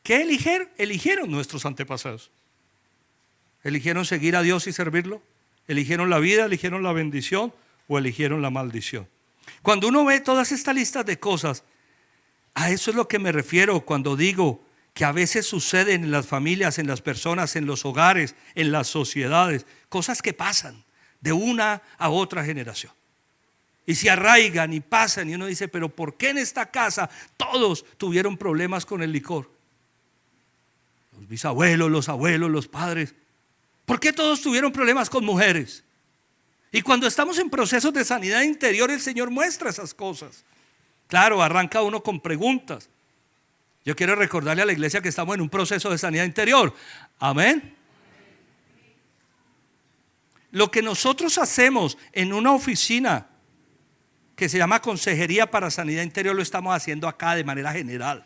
S1: ¿Qué eligieron nuestros antepasados? ¿Eligieron seguir a Dios y servirlo? ¿Eligieron la vida, eligieron la bendición o eligieron la maldición? Cuando uno ve todas estas listas de cosas, a eso es lo que me refiero cuando digo que a veces suceden en las familias, en las personas, en los hogares, en las sociedades, cosas que pasan de una a otra generación. Y se arraigan y pasan y uno dice, pero ¿por qué en esta casa todos tuvieron problemas con el licor? Los bisabuelos, los abuelos, los padres. ¿Por qué todos tuvieron problemas con mujeres? Y cuando estamos en procesos de sanidad interior, el Señor muestra esas cosas. Claro, arranca uno con preguntas. Yo quiero recordarle a la iglesia que estamos en un proceso de sanidad interior. Amén. Lo que nosotros hacemos en una oficina que se llama Consejería para Sanidad Interior, lo estamos haciendo acá de manera general.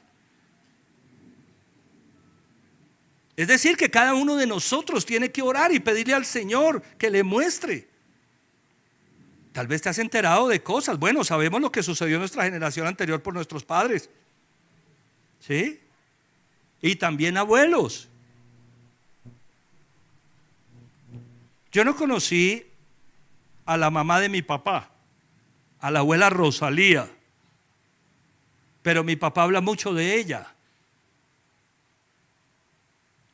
S1: Es decir, que cada uno de nosotros tiene que orar y pedirle al Señor que le muestre. Tal vez te has enterado de cosas. Bueno, sabemos lo que sucedió en nuestra generación anterior por nuestros padres. ¿Sí? Y también abuelos. Yo no conocí a la mamá de mi papá, a la abuela Rosalía, pero mi papá habla mucho de ella.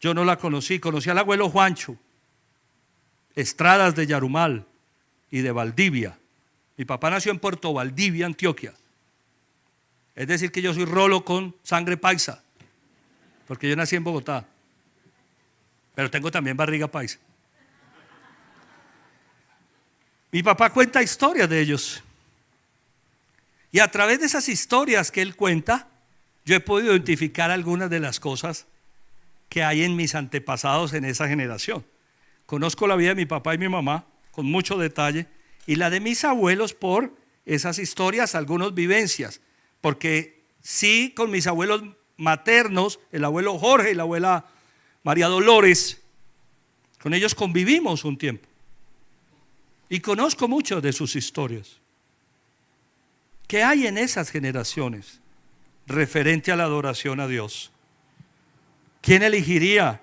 S1: Yo no la conocí, conocí al abuelo Juancho, Estradas de Yarumal y de Valdivia. Mi papá nació en Puerto Valdivia, Antioquia. Es decir que yo soy rolo con sangre paisa, porque yo nací en Bogotá, pero tengo también barriga paisa. Mi papá cuenta historias de ellos. Y a través de esas historias que él cuenta, yo he podido identificar algunas de las cosas que hay en mis antepasados en esa generación. Conozco la vida de mi papá y mi mamá con mucho detalle, y la de mis abuelos por esas historias, algunas vivencias. Porque sí, con mis abuelos maternos, el abuelo Jorge y la abuela María Dolores, con ellos convivimos un tiempo. Y conozco mucho de sus historias. ¿Qué hay en esas generaciones referente a la adoración a Dios? ¿Quién elegiría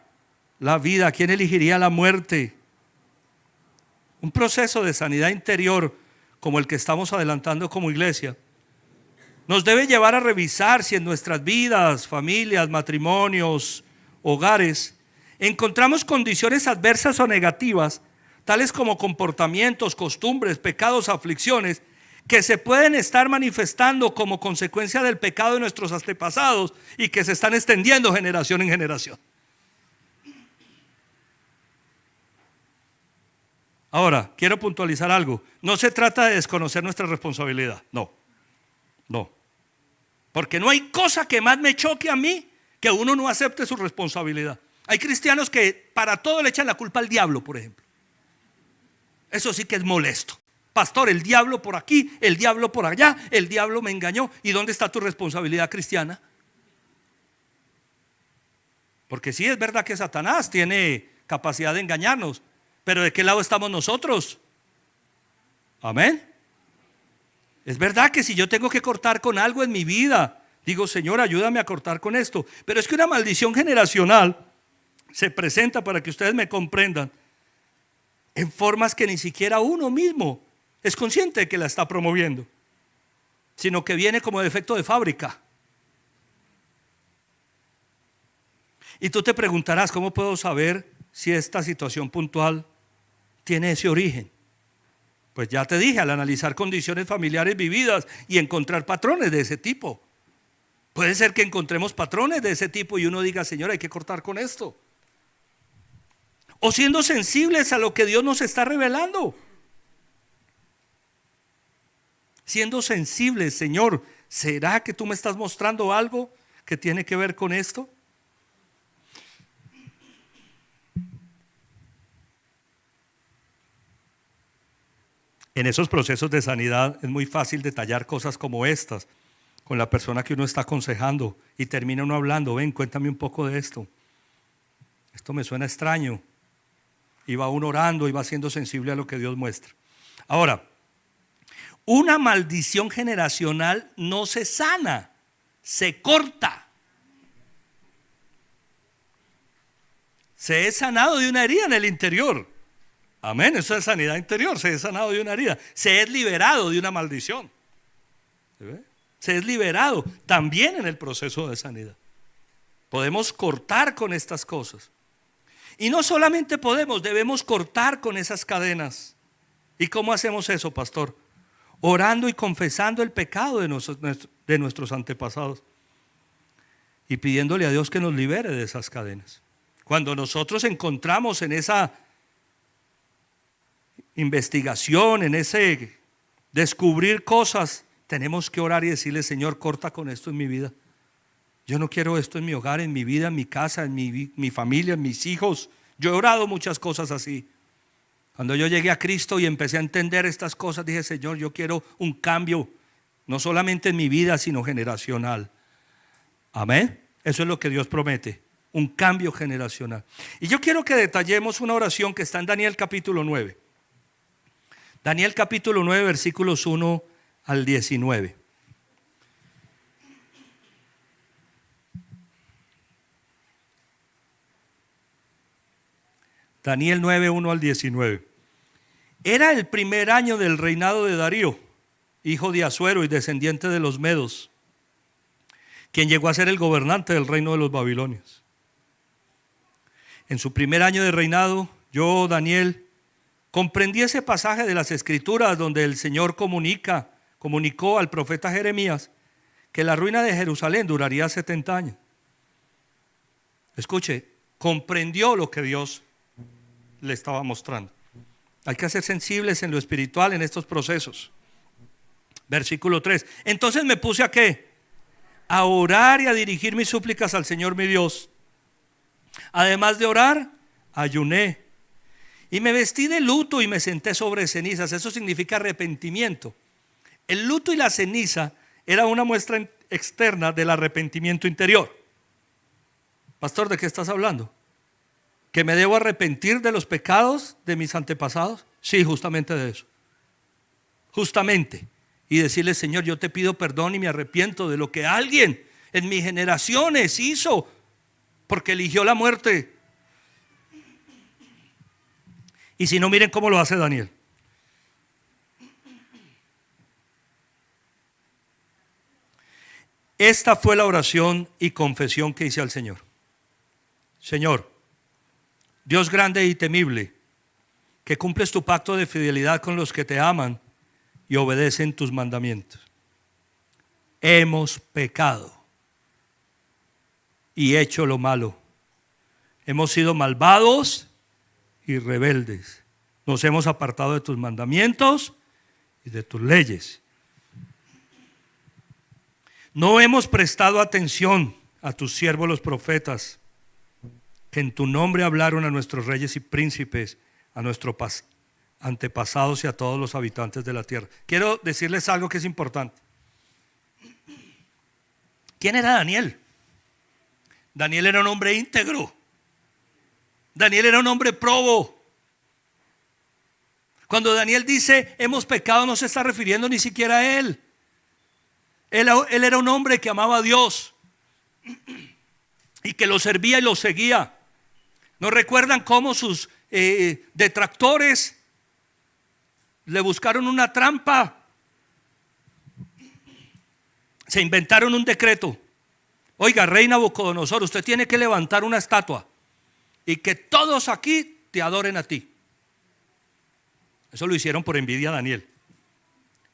S1: la vida? ¿Quién elegiría la muerte? Un proceso de sanidad interior como el que estamos adelantando como iglesia nos debe llevar a revisar si en nuestras vidas, familias, matrimonios, hogares, encontramos condiciones adversas o negativas, tales como comportamientos, costumbres, pecados, aflicciones, que se pueden estar manifestando como consecuencia del pecado de nuestros antepasados y que se están extendiendo generación en generación. Ahora, quiero puntualizar algo. No se trata de desconocer nuestra responsabilidad. No. Porque no hay cosa que más me choque a mí que uno no acepte su responsabilidad. Hay cristianos que para todo le echan la culpa al diablo, por ejemplo. Eso sí que es molesto. Pastor, el diablo por aquí, el diablo por allá, el diablo me engañó. ¿Y dónde está tu responsabilidad cristiana? Porque sí es verdad que Satanás tiene capacidad de engañarnos, pero ¿de qué lado estamos nosotros? Amén. Es verdad que si yo tengo que cortar con algo en mi vida, digo, Señor, ayúdame a cortar con esto. Pero es que una maldición generacional se presenta, para que ustedes me comprendan, en formas que ni siquiera uno mismo es consciente de que la está promoviendo, sino que viene como defecto de fábrica. Y tú te preguntarás, ¿cómo puedo saber si esta situación puntual tiene ese origen? Pues ya te dije, al analizar condiciones familiares vividas y encontrar patrones de ese tipo. Puede ser que encontremos patrones de ese tipo y uno diga, Señor, hay que cortar con esto. O siendo sensibles a lo que Dios nos está revelando. Siendo sensibles, Señor, ¿será que tú me estás mostrando algo que tiene que ver con esto? En esos procesos de sanidad es muy fácil detallar cosas como estas con la persona que uno está aconsejando y termina uno hablando, ven, cuéntame un poco de esto. Esto me suena extraño. Y va uno orando y va siendo sensible a lo que Dios muestra. Ahora, una maldición generacional no se sana, se corta. Se es sanado de una herida en el interior. Amén, eso es sanidad interior. Se es sanado de una herida, se es liberado de una maldición. ¿Sí ve? Se es liberado también en el proceso de sanidad. Podemos cortar con estas cosas. Y no solamente podemos, debemos cortar con esas cadenas. ¿Y cómo hacemos eso, pastor? Orando y confesando el pecado de nuestros antepasados y pidiéndole a Dios que nos libere de esas cadenas. Cuando nosotros encontramos en esa investigación, en ese descubrir cosas, tenemos que orar y decirle: Señor, corta con esto en mi vida. Yo no quiero esto en mi hogar, en mi vida, en mi casa, en mi familia, en mis hijos. Yo he orado muchas cosas así. Cuando yo llegué a Cristo y empecé a entender estas cosas, dije: Señor, yo quiero un cambio, no solamente en mi vida, sino generacional. Amén. Eso es lo que Dios promete, un cambio generacional. Y yo quiero que detallemos una oración que está en Daniel capítulo 9. Daniel capítulo 9, versículos 1 al 19. Daniel 9, 1 al 19. Era el primer año del reinado de Darío, hijo de Asuero y descendiente de los Medos, quien llegó a ser el gobernante del reino de los babilonios. En su primer año de reinado, yo, Daniel, comprendí ese pasaje de las Escrituras donde el Señor comunicó al profeta Jeremías que la ruina de Jerusalén duraría 70 años. Escuche, comprendió lo que Dios le estaba mostrando. Hay que ser sensibles en lo espiritual en estos procesos. Versículo 3. Entonces me puse ¿a qué? A orar y a dirigir mis súplicas al Señor mi Dios. Además de orar, ayuné y me vestí de luto y me senté sobre cenizas. Eso significa arrepentimiento. El luto y la ceniza era una muestra externa del arrepentimiento interior. Pastor, ¿de qué estás hablando? ¿Que me debo arrepentir de los pecados de mis antepasados? Sí, justamente de eso. Justamente. Y decirle: Señor, yo te pido perdón y me arrepiento de lo que alguien en mis generaciones hizo porque eligió la muerte. Y si no, miren cómo lo hace Daniel. Esta fue la oración y confesión que hice al Señor. Señor, Dios grande y temible, que cumples tu pacto de fidelidad con los que te aman y obedecen tus mandamientos. Hemos pecado y hecho lo malo. Hemos sido malvados y rebeldes. Nos hemos apartado de tus mandamientos y de tus leyes. No hemos prestado atención a tus siervos los profetas, que en tu nombre hablaron a nuestros reyes y príncipes, a nuestros antepasados y a todos los habitantes de la tierra. Quiero decirles algo que es importante. ¿Quién era Daniel? Daniel era un hombre íntegro. Daniel era un hombre probo. Cuando Daniel dice hemos pecado, no se está refiriendo ni siquiera a él. Él era un hombre que amaba a Dios y que lo servía y lo seguía. ¿No recuerdan cómo sus detractores le buscaron una trampa? Se inventaron un decreto. Oiga, rey Nabucodonosor, usted tiene que levantar una estatua y que todos aquí te adoren a ti. Eso lo hicieron por envidia a Daniel.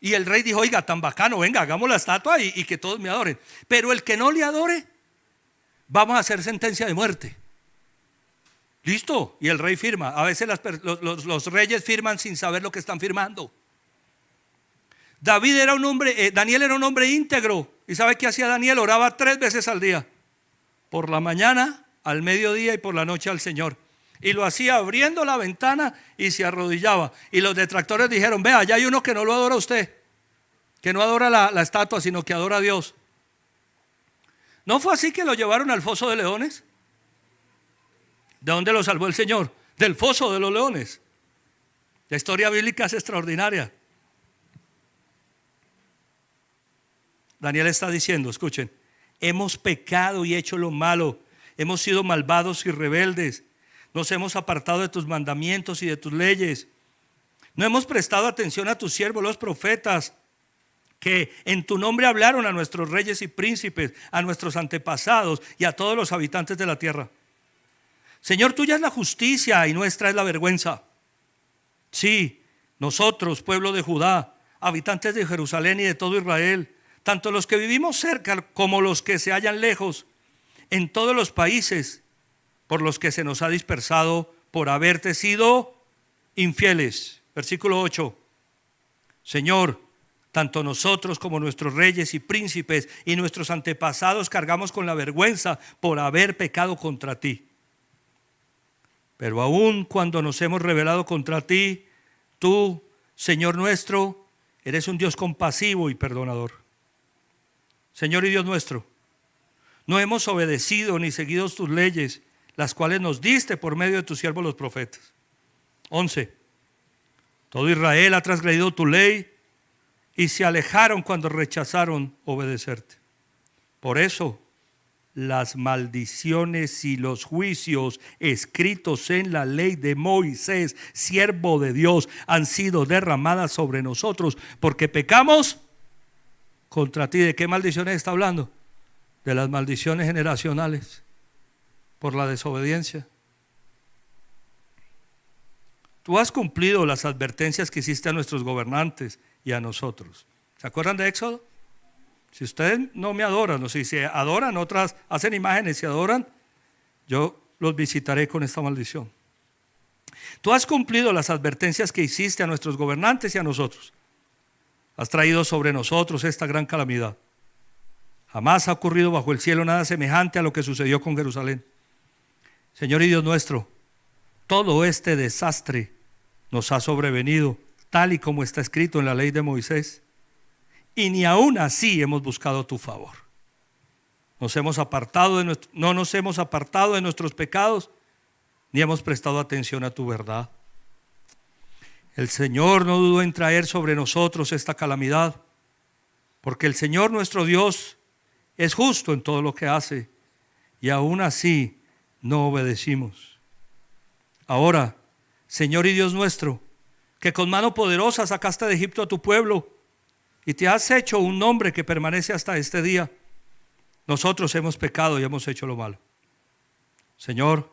S1: Y el rey dijo: oiga, tan bacano, venga, hagamos la estatua y que todos me adoren. Pero el que no le adore, vamos a hacer sentencia de muerte. Listo. Y el rey firma. A veces los reyes firman sin saber lo que están firmando. Daniel era un hombre íntegro. ¿Y sabe qué hacía Daniel? Oraba 3 veces al día. Por la mañana, al mediodía y por la noche al Señor. Y lo hacía abriendo la ventana y se arrodillaba. Y los detractores dijeron: vea, ya hay uno que no lo adora a usted, que no adora la estatua, sino que adora a Dios. ¿No fue así que lo llevaron al foso de leones? ¿De dónde lo salvó el Señor? Del foso de los leones. La historia bíblica es extraordinaria. Daniel está diciendo, escuchen: hemos pecado y hecho lo malo, hemos sido malvados y rebeldes. nos hemos apartado de tus mandamientos y de tus leyes. No hemos prestado atención a tus siervos, los profetas, que en tu nombre hablaron a nuestros reyes y príncipes, a nuestros antepasados y a todos los habitantes de la tierra. Señor, tuya es la justicia y nuestra es la vergüenza. Sí, nosotros, pueblo de Judá, habitantes de Jerusalén y de todo Israel, tanto los que vivimos cerca como los que se hallan lejos, en todos los países por los que se nos ha dispersado por haberte sido infieles. Versículo 8. Señor, tanto nosotros como nuestros reyes y príncipes y nuestros antepasados cargamos con la vergüenza por haber pecado contra ti. Pero aun cuando nos hemos rebelado contra ti, tú, Señor nuestro, eres un Dios compasivo y perdonador. Señor y Dios nuestro, no hemos obedecido ni seguido tus leyes, las cuales nos diste por medio de tus siervos los profetas. 11. Todo Israel ha transgredido tu ley y se alejaron cuando rechazaron obedecerte. Por eso, las maldiciones y los juicios escritos en la ley de Moisés, siervo de Dios, han sido derramadas sobre nosotros porque pecamos contra ti. ¿De qué maldiciones está hablando? De las maldiciones generacionales por la desobediencia. Tú has cumplido las advertencias que hiciste a nuestros gobernantes y a nosotros. ¿Se acuerdan de Éxodo? Si ustedes no me adoran, o si se adoran, otras hacen imágenes y adoran, yo los visitaré con esta maldición. Tú has cumplido las advertencias que hiciste a nuestros gobernantes y a nosotros. Has traído sobre nosotros esta gran calamidad. Jamás ha ocurrido bajo el cielo nada semejante a lo que sucedió con Jerusalén. Señor y Dios nuestro, todo este desastre nos ha sobrevenido, tal y como está escrito en la ley de Moisés, y ni aún así hemos buscado tu favor. No nos hemos apartado de nuestros pecados, ni hemos prestado atención a tu verdad. El Señor no dudó en traer sobre nosotros esta calamidad, porque el Señor nuestro Dios es justo en todo lo que hace, y aún así no obedecimos. Ahora, Señor y Dios nuestro, que con mano poderosa sacaste de Egipto a tu pueblo y te has hecho un nombre que permanece hasta este día, nosotros hemos pecado y hemos hecho lo malo. Señor,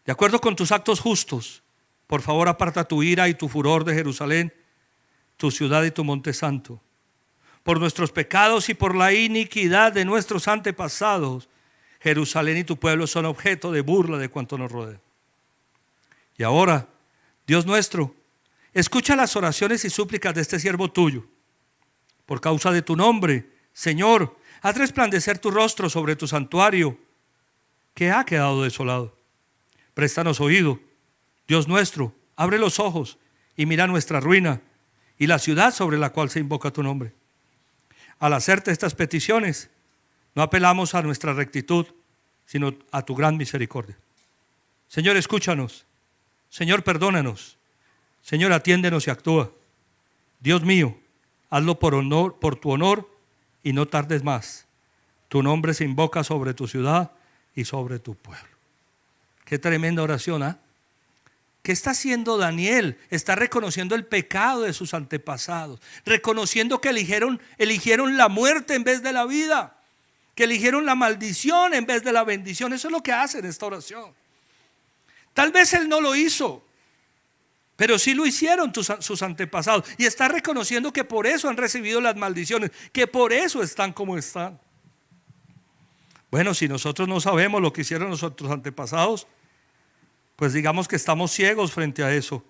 S1: de acuerdo con tus actos justos, por favor aparta tu ira y tu furor de Jerusalén, tu ciudad y tu monte santo. Por nuestros pecados y por la iniquidad de nuestros antepasados, Jerusalén y tu pueblo son objeto de burla de cuanto nos rodea. Y ahora, Dios nuestro, escucha las oraciones y súplicas de este siervo tuyo. Por causa de tu nombre, Señor, haz resplandecer tu rostro sobre tu santuario, que ha quedado desolado. Préstanos oído, Dios nuestro, abre los ojos y mira nuestra ruina y la ciudad sobre la cual se invoca tu nombre. Al hacerte estas peticiones, no apelamos a nuestra rectitud, sino a tu gran misericordia. Señor, escúchanos. Señor, perdónanos. Señor, atiéndenos y actúa. Dios mío, hazlo por tu honor y no tardes más. Tu nombre se invoca sobre tu ciudad y sobre tu pueblo. Qué tremenda oración, ¿ah? ¿Qué está haciendo Daniel? Está reconociendo el pecado de sus antepasados, reconociendo que eligieron la muerte en vez de la vida, que eligieron la maldición en vez de la bendición. Eso es lo que hace en esta oración. Tal vez él no lo hizo, pero sí lo hicieron sus antepasados, y está reconociendo que por eso han recibido las maldiciones, que por eso están como están. Bueno, si nosotros no sabemos lo que hicieron nuestros antepasados, pues digamos que estamos ciegos frente a eso.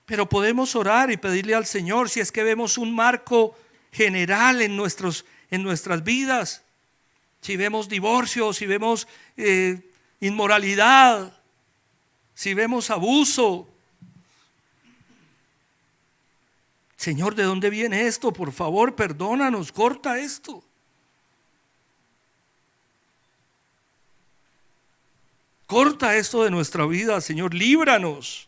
S1: Pero podemos orar y pedirle al Señor si es que vemos un marco general en nuestras vidas. Si vemos divorcio, si vemos inmoralidad, si vemos abuso. Señor, ¿de dónde viene esto? Por favor, perdónanos, corta esto. Corta esto de nuestra vida, Señor, líbranos.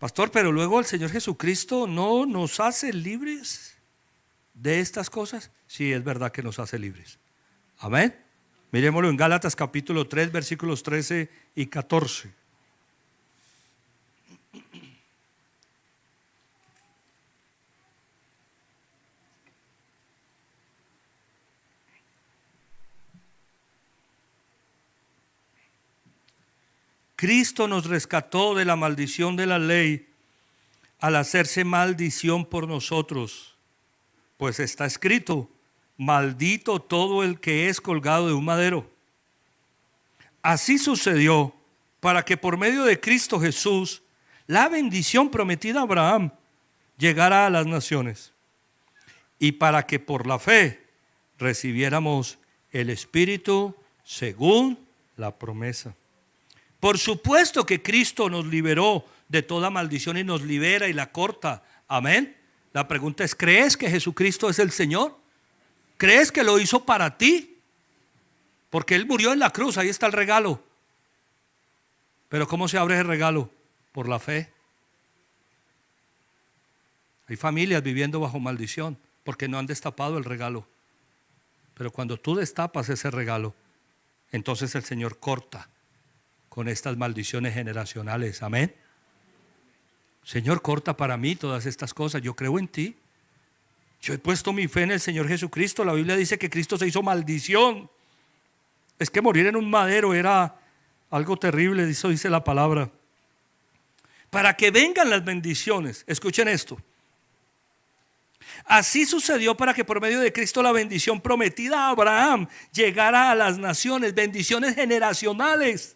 S1: Pastor, pero luego el Señor Jesucristo no nos hace libres de estas cosas. Sí, es verdad que nos hace libres. Amén. Miremoslo en Gálatas capítulo 3, versículos 13 y 14. Cristo nos rescató de la maldición de la ley al hacerse maldición por nosotros, pues está escrito: maldito todo el que es colgado de un madero. Así sucedió para que por medio de Cristo Jesús la bendición prometida a Abraham llegara a las naciones, y para que por la fe recibiéramos el Espíritu según la promesa. Por supuesto que Cristo nos liberó de toda maldición y nos libera y la corta. Amén. La pregunta es: ¿crees que Jesucristo es el Señor? ¿Crees que lo hizo para ti? Porque Él murió en la cruz, ahí está el regalo. Pero ¿cómo se abre ese regalo? Por la fe. Hay familias viviendo bajo maldición porque no han destapado el regalo. Pero cuando tú destapas ese regalo, entonces el Señor corta con estas maldiciones generacionales. Amén. Señor, corta para mí todas estas cosas. Yo creo en ti. Yo he puesto mi fe en el Señor Jesucristo. La Biblia dice que Cristo se hizo maldición. Es que morir en un madero era algo terrible, eso dice la palabra. Para que vengan las bendiciones. Escuchen esto. Así sucedió para que por medio de Cristo la bendición prometida a Abraham llegara a las naciones. Bendiciones generacionales.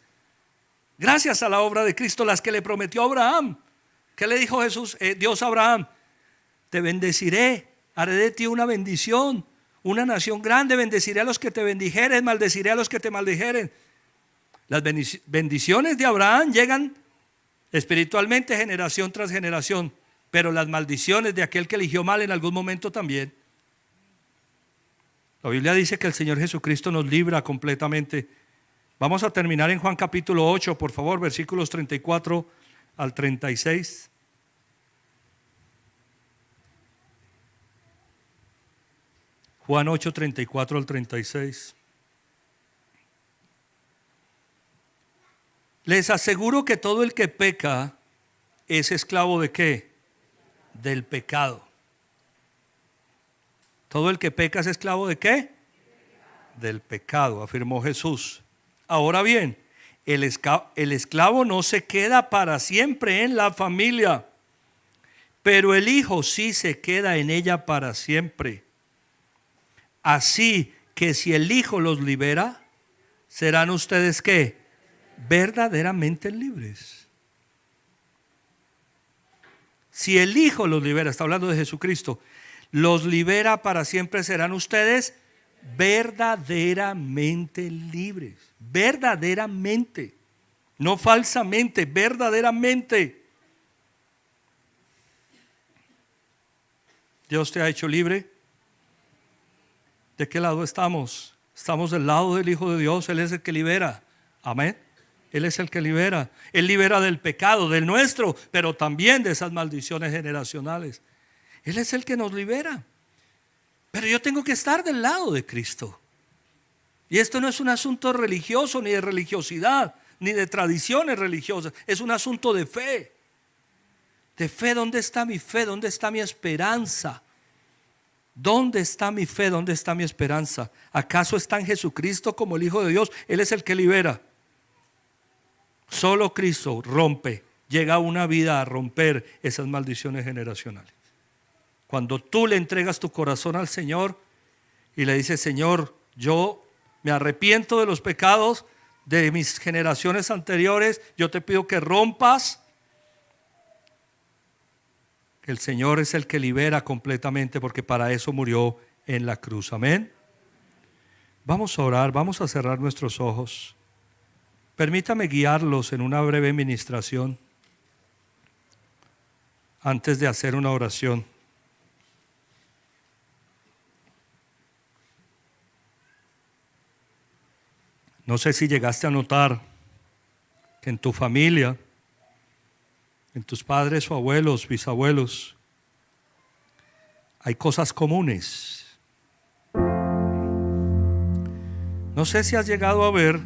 S1: Gracias a la obra de Cristo, las que le prometió a Abraham. ¿Qué le dijo Dios a Abraham? Te bendeciré, haré de ti una bendición, una nación grande, bendeciré a los que te bendijeren, maldeciré a los que te maldijeren. Las bendiciones de Abraham llegan espiritualmente generación tras generación, pero las maldiciones de aquel que eligió mal en algún momento también. La Biblia dice que el Señor Jesucristo nos libra completamente. Vamos a terminar en Juan capítulo 8, por favor, versículos 34 al 36. Juan 8, 34 al 36. Les aseguro que todo el que peca es esclavo ¿de qué? Del pecado. Todo el que peca es esclavo ¿de qué? Del pecado, afirmó Jesús. Ahora bien, el esclavo no se queda para siempre en la familia, pero el hijo sí se queda en ella para siempre. Así que si el hijo los libera, serán ustedes ¿qué? Verdaderamente libres. Si el hijo los libera, está hablando de Jesucristo, los libera para siempre, serán ustedes verdaderamente libres. Verdaderamente, no falsamente, verdaderamente. Dios te ha hecho libre. ¿De qué lado estamos? Estamos del lado del Hijo de Dios. Él es el que libera. Amén. Él es el que libera. Él libera del pecado, del nuestro, pero también de esas maldiciones generacionales. Él es el que nos libera. Pero yo tengo que estar del lado de Cristo. Y esto no es un asunto religioso, ni de religiosidad, ni de tradiciones religiosas. Es un asunto de fe. De fe, ¿dónde está mi fe? ¿Dónde está mi esperanza? ¿Dónde está mi fe? ¿Dónde está mi esperanza? ¿Acaso está en Jesucristo como el Hijo de Dios? Él es el que libera. Solo Cristo rompe, llega a una vida a romper esas maldiciones generacionales. Cuando tú le entregas tu corazón al Señor y le dices: Señor, yo me arrepiento de los pecados de mis generaciones anteriores, yo te pido que rompas. El Señor es el que libera completamente, porque para eso murió en la cruz. Amén. Vamos a orar, vamos a cerrar nuestros ojos. Permítame guiarlos en una breve ministración antes de hacer una oración. No sé si llegaste a notar que en tu familia, en tus padres o abuelos, bisabuelos, hay cosas comunes. No No sé si has llegado a ver,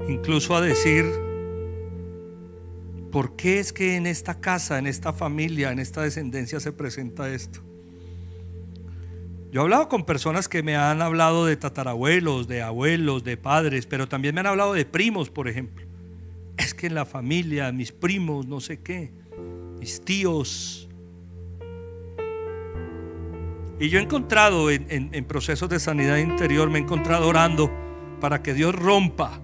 S1: incluso a decir, ¿por qué es que en esta casa, en esta familia, en esta descendencia se presenta esto? Yo he hablado con personas que me han hablado de tatarabuelos, de abuelos, de padres, pero también me han hablado de primos, por ejemplo. Es que en la familia, mis primos, no sé qué, mis tíos. Y yo he encontrado en procesos de sanidad interior, me he encontrado orando para que Dios rompa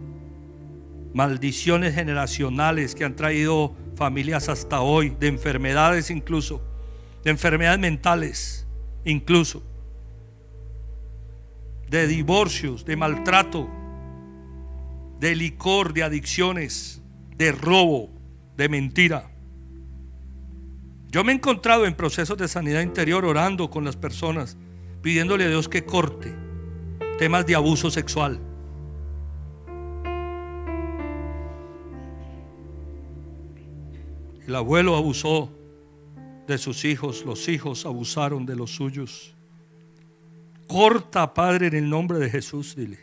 S1: maldiciones generacionales que han traído familias hasta hoy, de enfermedades incluso, de enfermedades mentales incluso, de divorcios, de maltrato, de licor, de adicciones, de robo, de mentira. Yo me he encontrado en procesos de sanidad interior orando con las personas, pidiéndole a Dios que corte temas de abuso sexual. El abuelo abusó de sus hijos, los hijos abusaron de los suyos. Corta, Padre, en el nombre de Jesús, dile.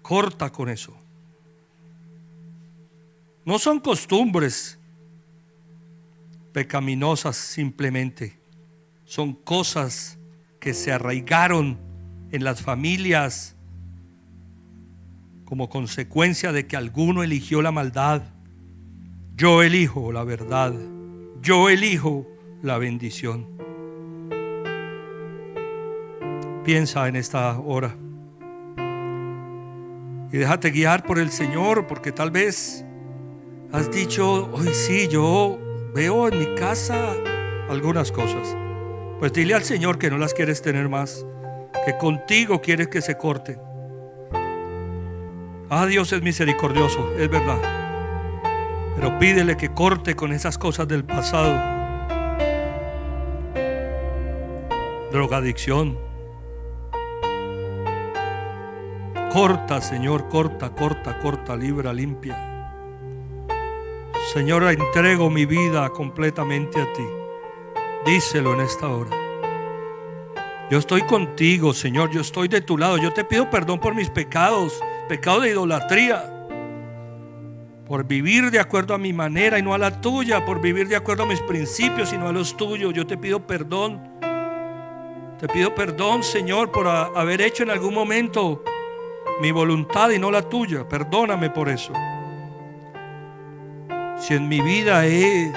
S1: Corta con eso. No son costumbres pecaminosas simplemente. Son cosas que se arraigaron en las familias como consecuencia de que alguno eligió la maldad. Yo elijo la verdad. Yo elijo la bendición. Piensa en esta hora y déjate guiar por el Señor, porque tal vez has dicho: hoy sí, yo veo en mi casa algunas cosas. Pues dile al Señor que no las quieres tener más, que contigo quieres que se corten. Dios es misericordioso, es verdad, pero pídele que corte con esas cosas del pasado. Drogadicción. Corta, Señor, corta, corta, corta, libra, limpia. Señor, entrego mi vida completamente a ti. Díselo en esta hora. Yo estoy contigo, Señor, yo estoy de tu lado. Yo te pido perdón por mis pecados, pecado de idolatría, por vivir de acuerdo a mi manera y no a la tuya, por vivir de acuerdo a mis principios y no a los tuyos. Yo te pido perdón. Te pido perdón, Señor, por haber hecho en algún momento mi voluntad y no la tuya. Perdóname por eso. Si en mi vida he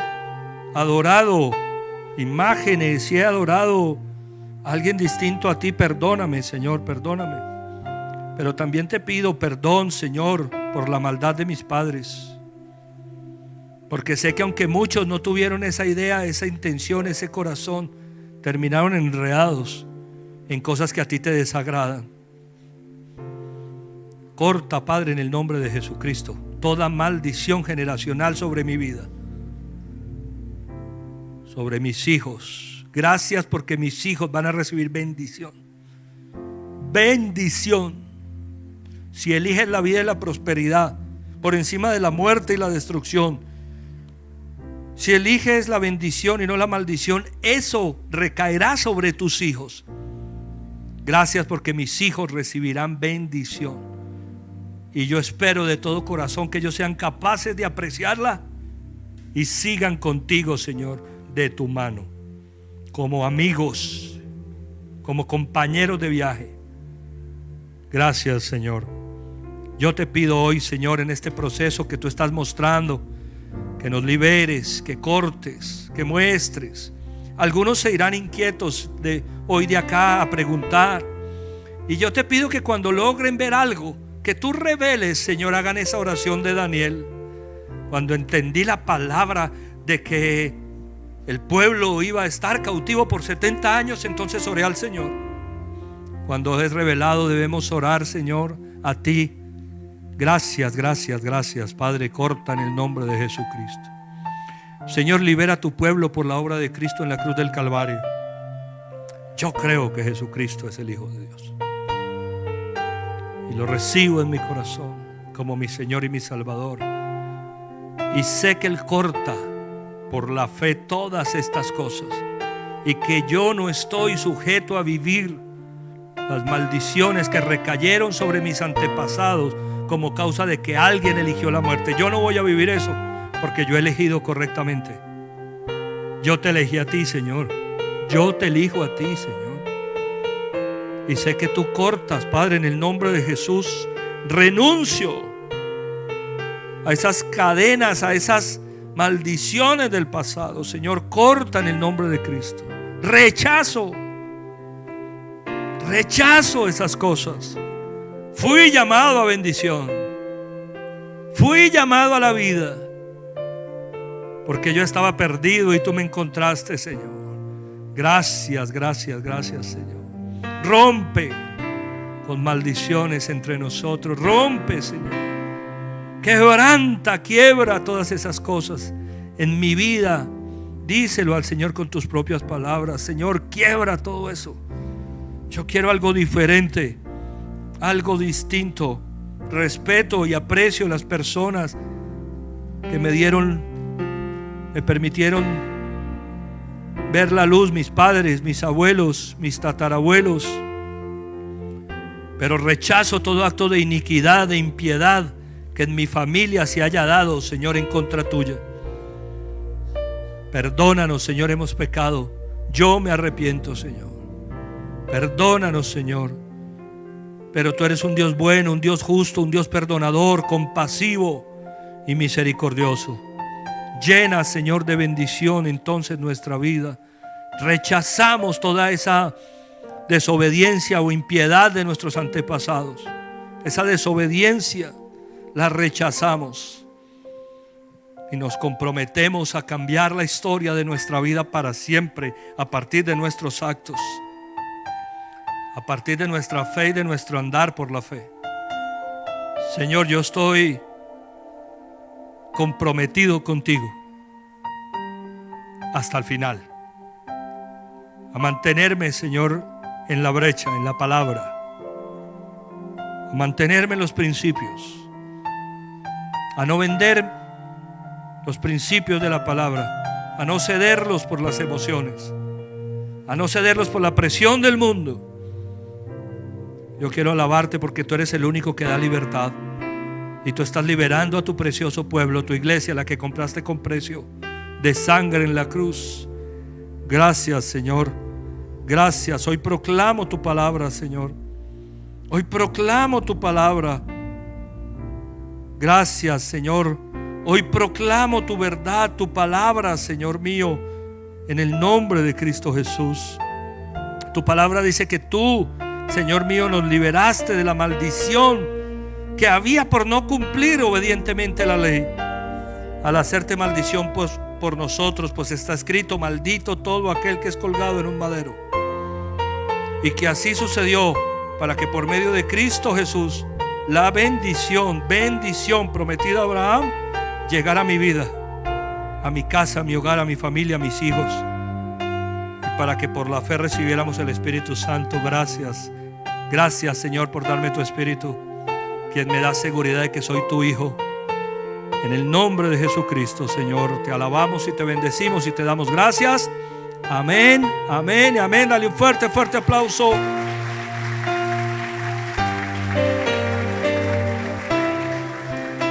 S1: adorado imágenes, si he adorado a alguien distinto a ti, perdóname, Señor, perdóname. Pero también te pido perdón, Señor, por la maldad de mis padres, porque sé que aunque muchos no tuvieron esa idea, esa intención, ese corazón, terminaron enredados en cosas que a ti te desagradan. Corta, Padre, en el nombre de Jesucristo, toda maldición generacional sobre mi vida, sobre mis hijos. Gracias porque mis hijos van a recibir bendición. Bendición. Si eliges la vida y la prosperidad por encima de la muerte y la destrucción, si eliges la bendición y no la maldición, eso recaerá sobre tus hijos. Gracias porque mis hijos recibirán bendición. Y yo espero de todo corazón que ellos sean capaces de apreciarla y sigan contigo, Señor, de tu mano, como amigos, como compañeros de viaje. Gracias, Señor. Yo te pido hoy, Señor, en este proceso que tú estás mostrando, que nos liberes, que cortes, que muestres. Algunos se irán inquietos de hoy de acá a preguntar, y yo te pido que cuando logren ver algo, que tú reveles, Señor. Hagan esa oración de Daniel. Cuando entendí la palabra de que el pueblo iba a estar cautivo por 70 años, entonces oré al Señor. Cuando es revelado debemos orar, Señor, a ti. Gracias, gracias, gracias, Padre. Corta en el nombre de Jesucristo. Señor, libera a tu pueblo por la obra de Cristo en la cruz del Calvario. Yo creo que Jesucristo es el Hijo de Dios y lo recibo en mi corazón como mi Señor y mi Salvador, y sé que Él corta por la fe todas estas cosas, y que yo no estoy sujeto a vivir las maldiciones que recayeron sobre mis antepasados como causa de que alguien eligió la muerte. Yo no voy a vivir eso, porque yo he elegido correctamente. Yo te elegí a ti, Señor. Yo te elijo a ti, Señor. Y sé que tú cortas, Padre, en el nombre de Jesús. Renuncio a esas cadenas, a esas maldiciones del pasado. Señor, corta en el nombre de Cristo. Rechazo esas cosas. Fui llamado a bendición. Fui llamado a la vida, porque yo estaba perdido y tú me encontraste, Señor. Gracias, gracias, gracias, Señor. Rompe con maldiciones entre nosotros. Rompe, Señor. Quebranta, quiebra todas esas cosas en mi vida. Díselo al Señor con tus propias palabras. Señor, quiebra todo eso. Yo quiero algo diferente, algo distinto. Respeto y aprecio a las personas que me permitieron ver la luz, mis padres, mis abuelos, mis tatarabuelos. Pero rechazo todo acto de iniquidad, de impiedad que en mi familia se haya dado, Señor, en contra tuya. Perdónanos, Señor, hemos pecado. Yo me arrepiento, Señor. Perdónanos, Señor. Pero tú eres un Dios bueno, un Dios justo, un Dios perdonador, compasivo y misericordioso. Llena, Señor, de bendición entonces nuestra vida. Rechazamos toda esa desobediencia o impiedad de nuestros antepasados. Esa desobediencia la rechazamos y nos comprometemos a cambiar la historia de nuestra vida para siempre a partir de nuestros actos, a partir de nuestra fe y de nuestro andar por la fe. Señor, yo estoy comprometido contigo hasta el final, a mantenerme, Señor, en la brecha, en la palabra, a mantenerme en los principios, a no vender los principios de la palabra, a no cederlos por las emociones, a no cederlos por la presión del mundo. Yo quiero alabarte porque tú eres el único que da libertad. Y tú estás liberando a tu precioso pueblo, tu iglesia, la que compraste con precio de sangre en la cruz. Gracias, Señor. Gracias. Hoy proclamo tu palabra, Señor. Hoy proclamo tu palabra. Gracias, Señor. Hoy proclamo tu verdad, tu palabra, Señor mío, en el nombre de Cristo Jesús. Tu palabra dice que tú, Señor mío, nos liberaste de la maldición que había por no cumplir obedientemente la ley. Al hacerte maldición pues, por nosotros, pues está escrito: maldito todo aquel que es colgado en un madero. Y que así sucedió para que por medio de Cristo Jesús la bendición prometida a Abraham llegara a mi vida, a mi casa, a mi hogar, a mi familia, a mis hijos, y para que por la fe recibiéramos el Espíritu Santo. Gracias. Gracias, Señor, por darme tu Espíritu, quien me da seguridad de que soy tu hijo. En el nombre de Jesucristo, Señor, te alabamos y te bendecimos y te damos gracias. Amén, amén y amén. Dale un fuerte, fuerte aplauso.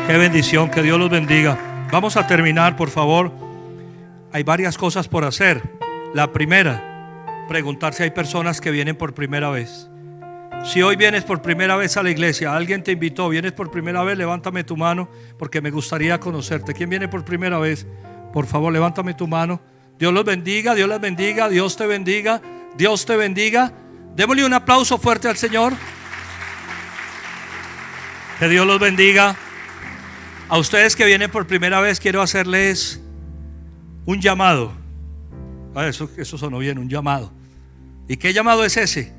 S1: Qué bendición, que Dios los bendiga. Vamos a terminar, por favor. Hay varias cosas por hacer. La primera, preguntar si hay personas que vienen por primera vez. Si hoy vienes por primera vez a la iglesia, alguien te invitó, vienes por primera vez, levántame tu mano porque me gustaría conocerte. ¿Quién viene por primera vez? Por favor, levántame tu mano. Dios los bendiga, Dios las bendiga, Dios te bendiga, Dios te bendiga. Démosle un aplauso fuerte al Señor. Que Dios los bendiga. A ustedes que vienen por primera vez, quiero hacerles un llamado. Eso sonó bien, un llamado. ¿Y qué llamado es ese?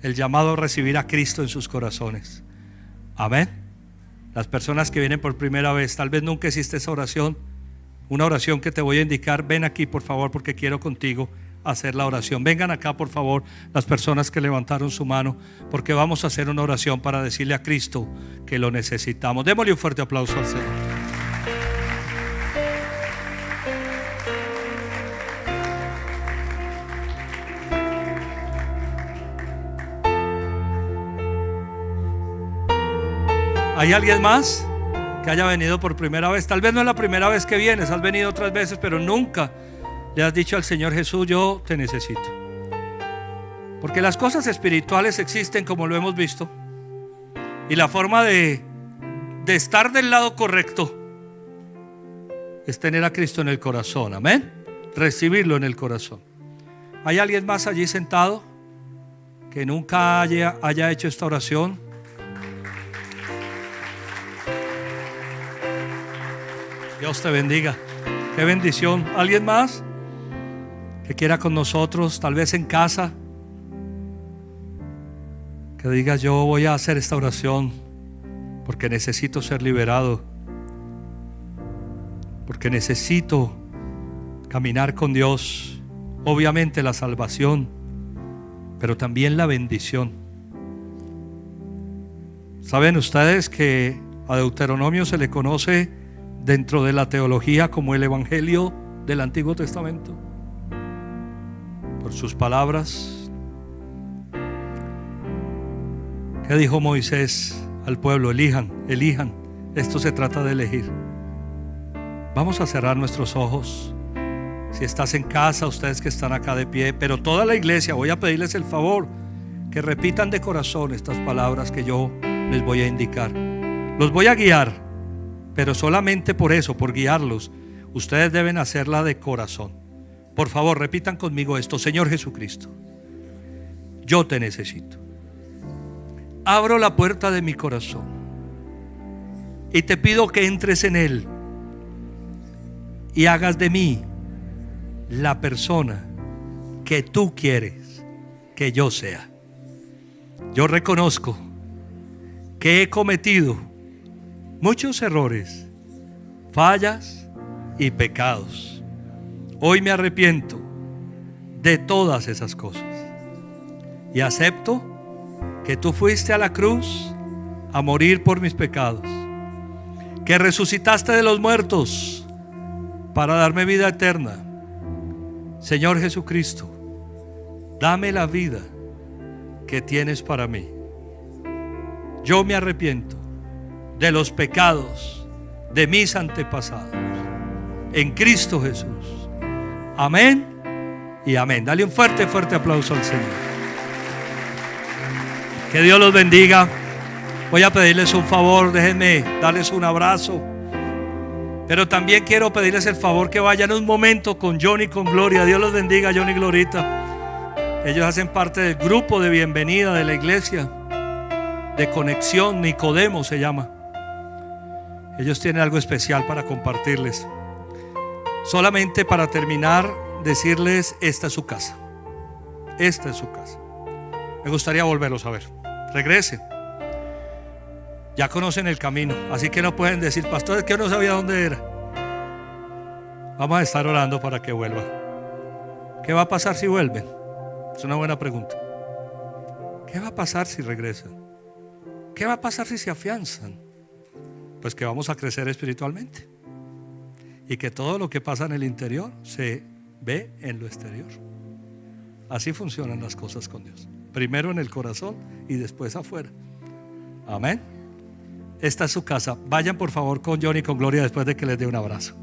S1: El llamado a recibir a Cristo en sus corazones. Amén. Las personas que vienen por primera vez, tal vez nunca hiciste esa oración, una oración que te voy a indicar. Ven aquí, por favor, porque quiero contigo hacer la oración. Vengan acá, por favor, las personas que levantaron su mano, porque vamos a hacer una oración para decirle a Cristo que lo necesitamos. Démosle un fuerte aplauso al Señor. ¿Hay alguien más que haya venido por primera vez? Tal vez no es la primera vez que vienes, has venido otras veces, pero nunca le has dicho al Señor Jesús: yo te necesito. Porque las cosas espirituales existen, como lo hemos visto, y la forma de estar del lado correcto es tener a Cristo en el corazón. Amén. Recibirlo en el corazón. ¿Hay alguien más allí sentado que nunca haya hecho esta oración? Dios te bendiga. Qué bendición. ¿Alguien más que quiera con nosotros, tal vez en casa, que diga: yo voy a hacer esta oración porque necesito ser liberado, porque necesito caminar con Dios? Obviamente la salvación, pero también la bendición. ¿Saben ustedes que a Deuteronomio se le conoce dentro de la teología como el Evangelio del Antiguo Testamento? Por sus palabras. ¿Qué dijo Moisés al pueblo? Elijan. Esto se trata de elegir. Vamos a cerrar nuestros ojos. Si estás en casa, ustedes que están acá de pie, pero toda la iglesia, voy a pedirles el favor que repitan de corazón estas palabras que yo les voy a indicar. Los voy a guiar, pero solamente por eso, por guiarlos, ustedes deben hacerla de corazón. Por favor, repitan conmigo esto: Señor Jesucristo, yo te necesito. Abro la puerta de mi corazón y te pido que entres en él y hagas de mí la persona que tú quieres que yo sea. Yo reconozco que he cometido muchos errores, fallas y pecados. Hoy me arrepiento de todas esas cosas y acepto que tú fuiste a la cruz a morir por mis pecados, que resucitaste de los muertos para darme vida eterna. Señor Jesucristo, dame la vida que tienes para mí. Yo me arrepiento de los pecados de mis antepasados en Cristo Jesús. Amén y amén. Dale un fuerte aplauso al Señor. Que Dios los bendiga. Voy a pedirles un favor, déjenme darles un abrazo. Pero también quiero pedirles el favor que vayan un momento con Johnny con Gloria. Dios los bendiga, Johnny y Glorita. Ellos hacen parte del grupo de bienvenida de la iglesia, de conexión, Nicodemo se llama. Ellos tienen algo especial para compartirles. Solamente para terminar, decirles: esta es su casa. Esta es su casa. Me gustaría volverlos a ver. Regresen. Ya conocen el camino, así que no pueden decir: pastor, es que no sabía dónde era. Vamos a estar orando para que vuelvan. ¿Qué va a pasar si vuelven? Es una buena pregunta. ¿Qué va a pasar si regresan? ¿Qué va a pasar si se afianzan? Pues que vamos a crecer espiritualmente y que todo lo que pasa en el interior se ve en lo exterior. Así funcionan las cosas con Dios. Primero en el corazón y después afuera. Amén. Esta es su casa. Vayan por favor con Johnny con Gloria después de que les dé un abrazo.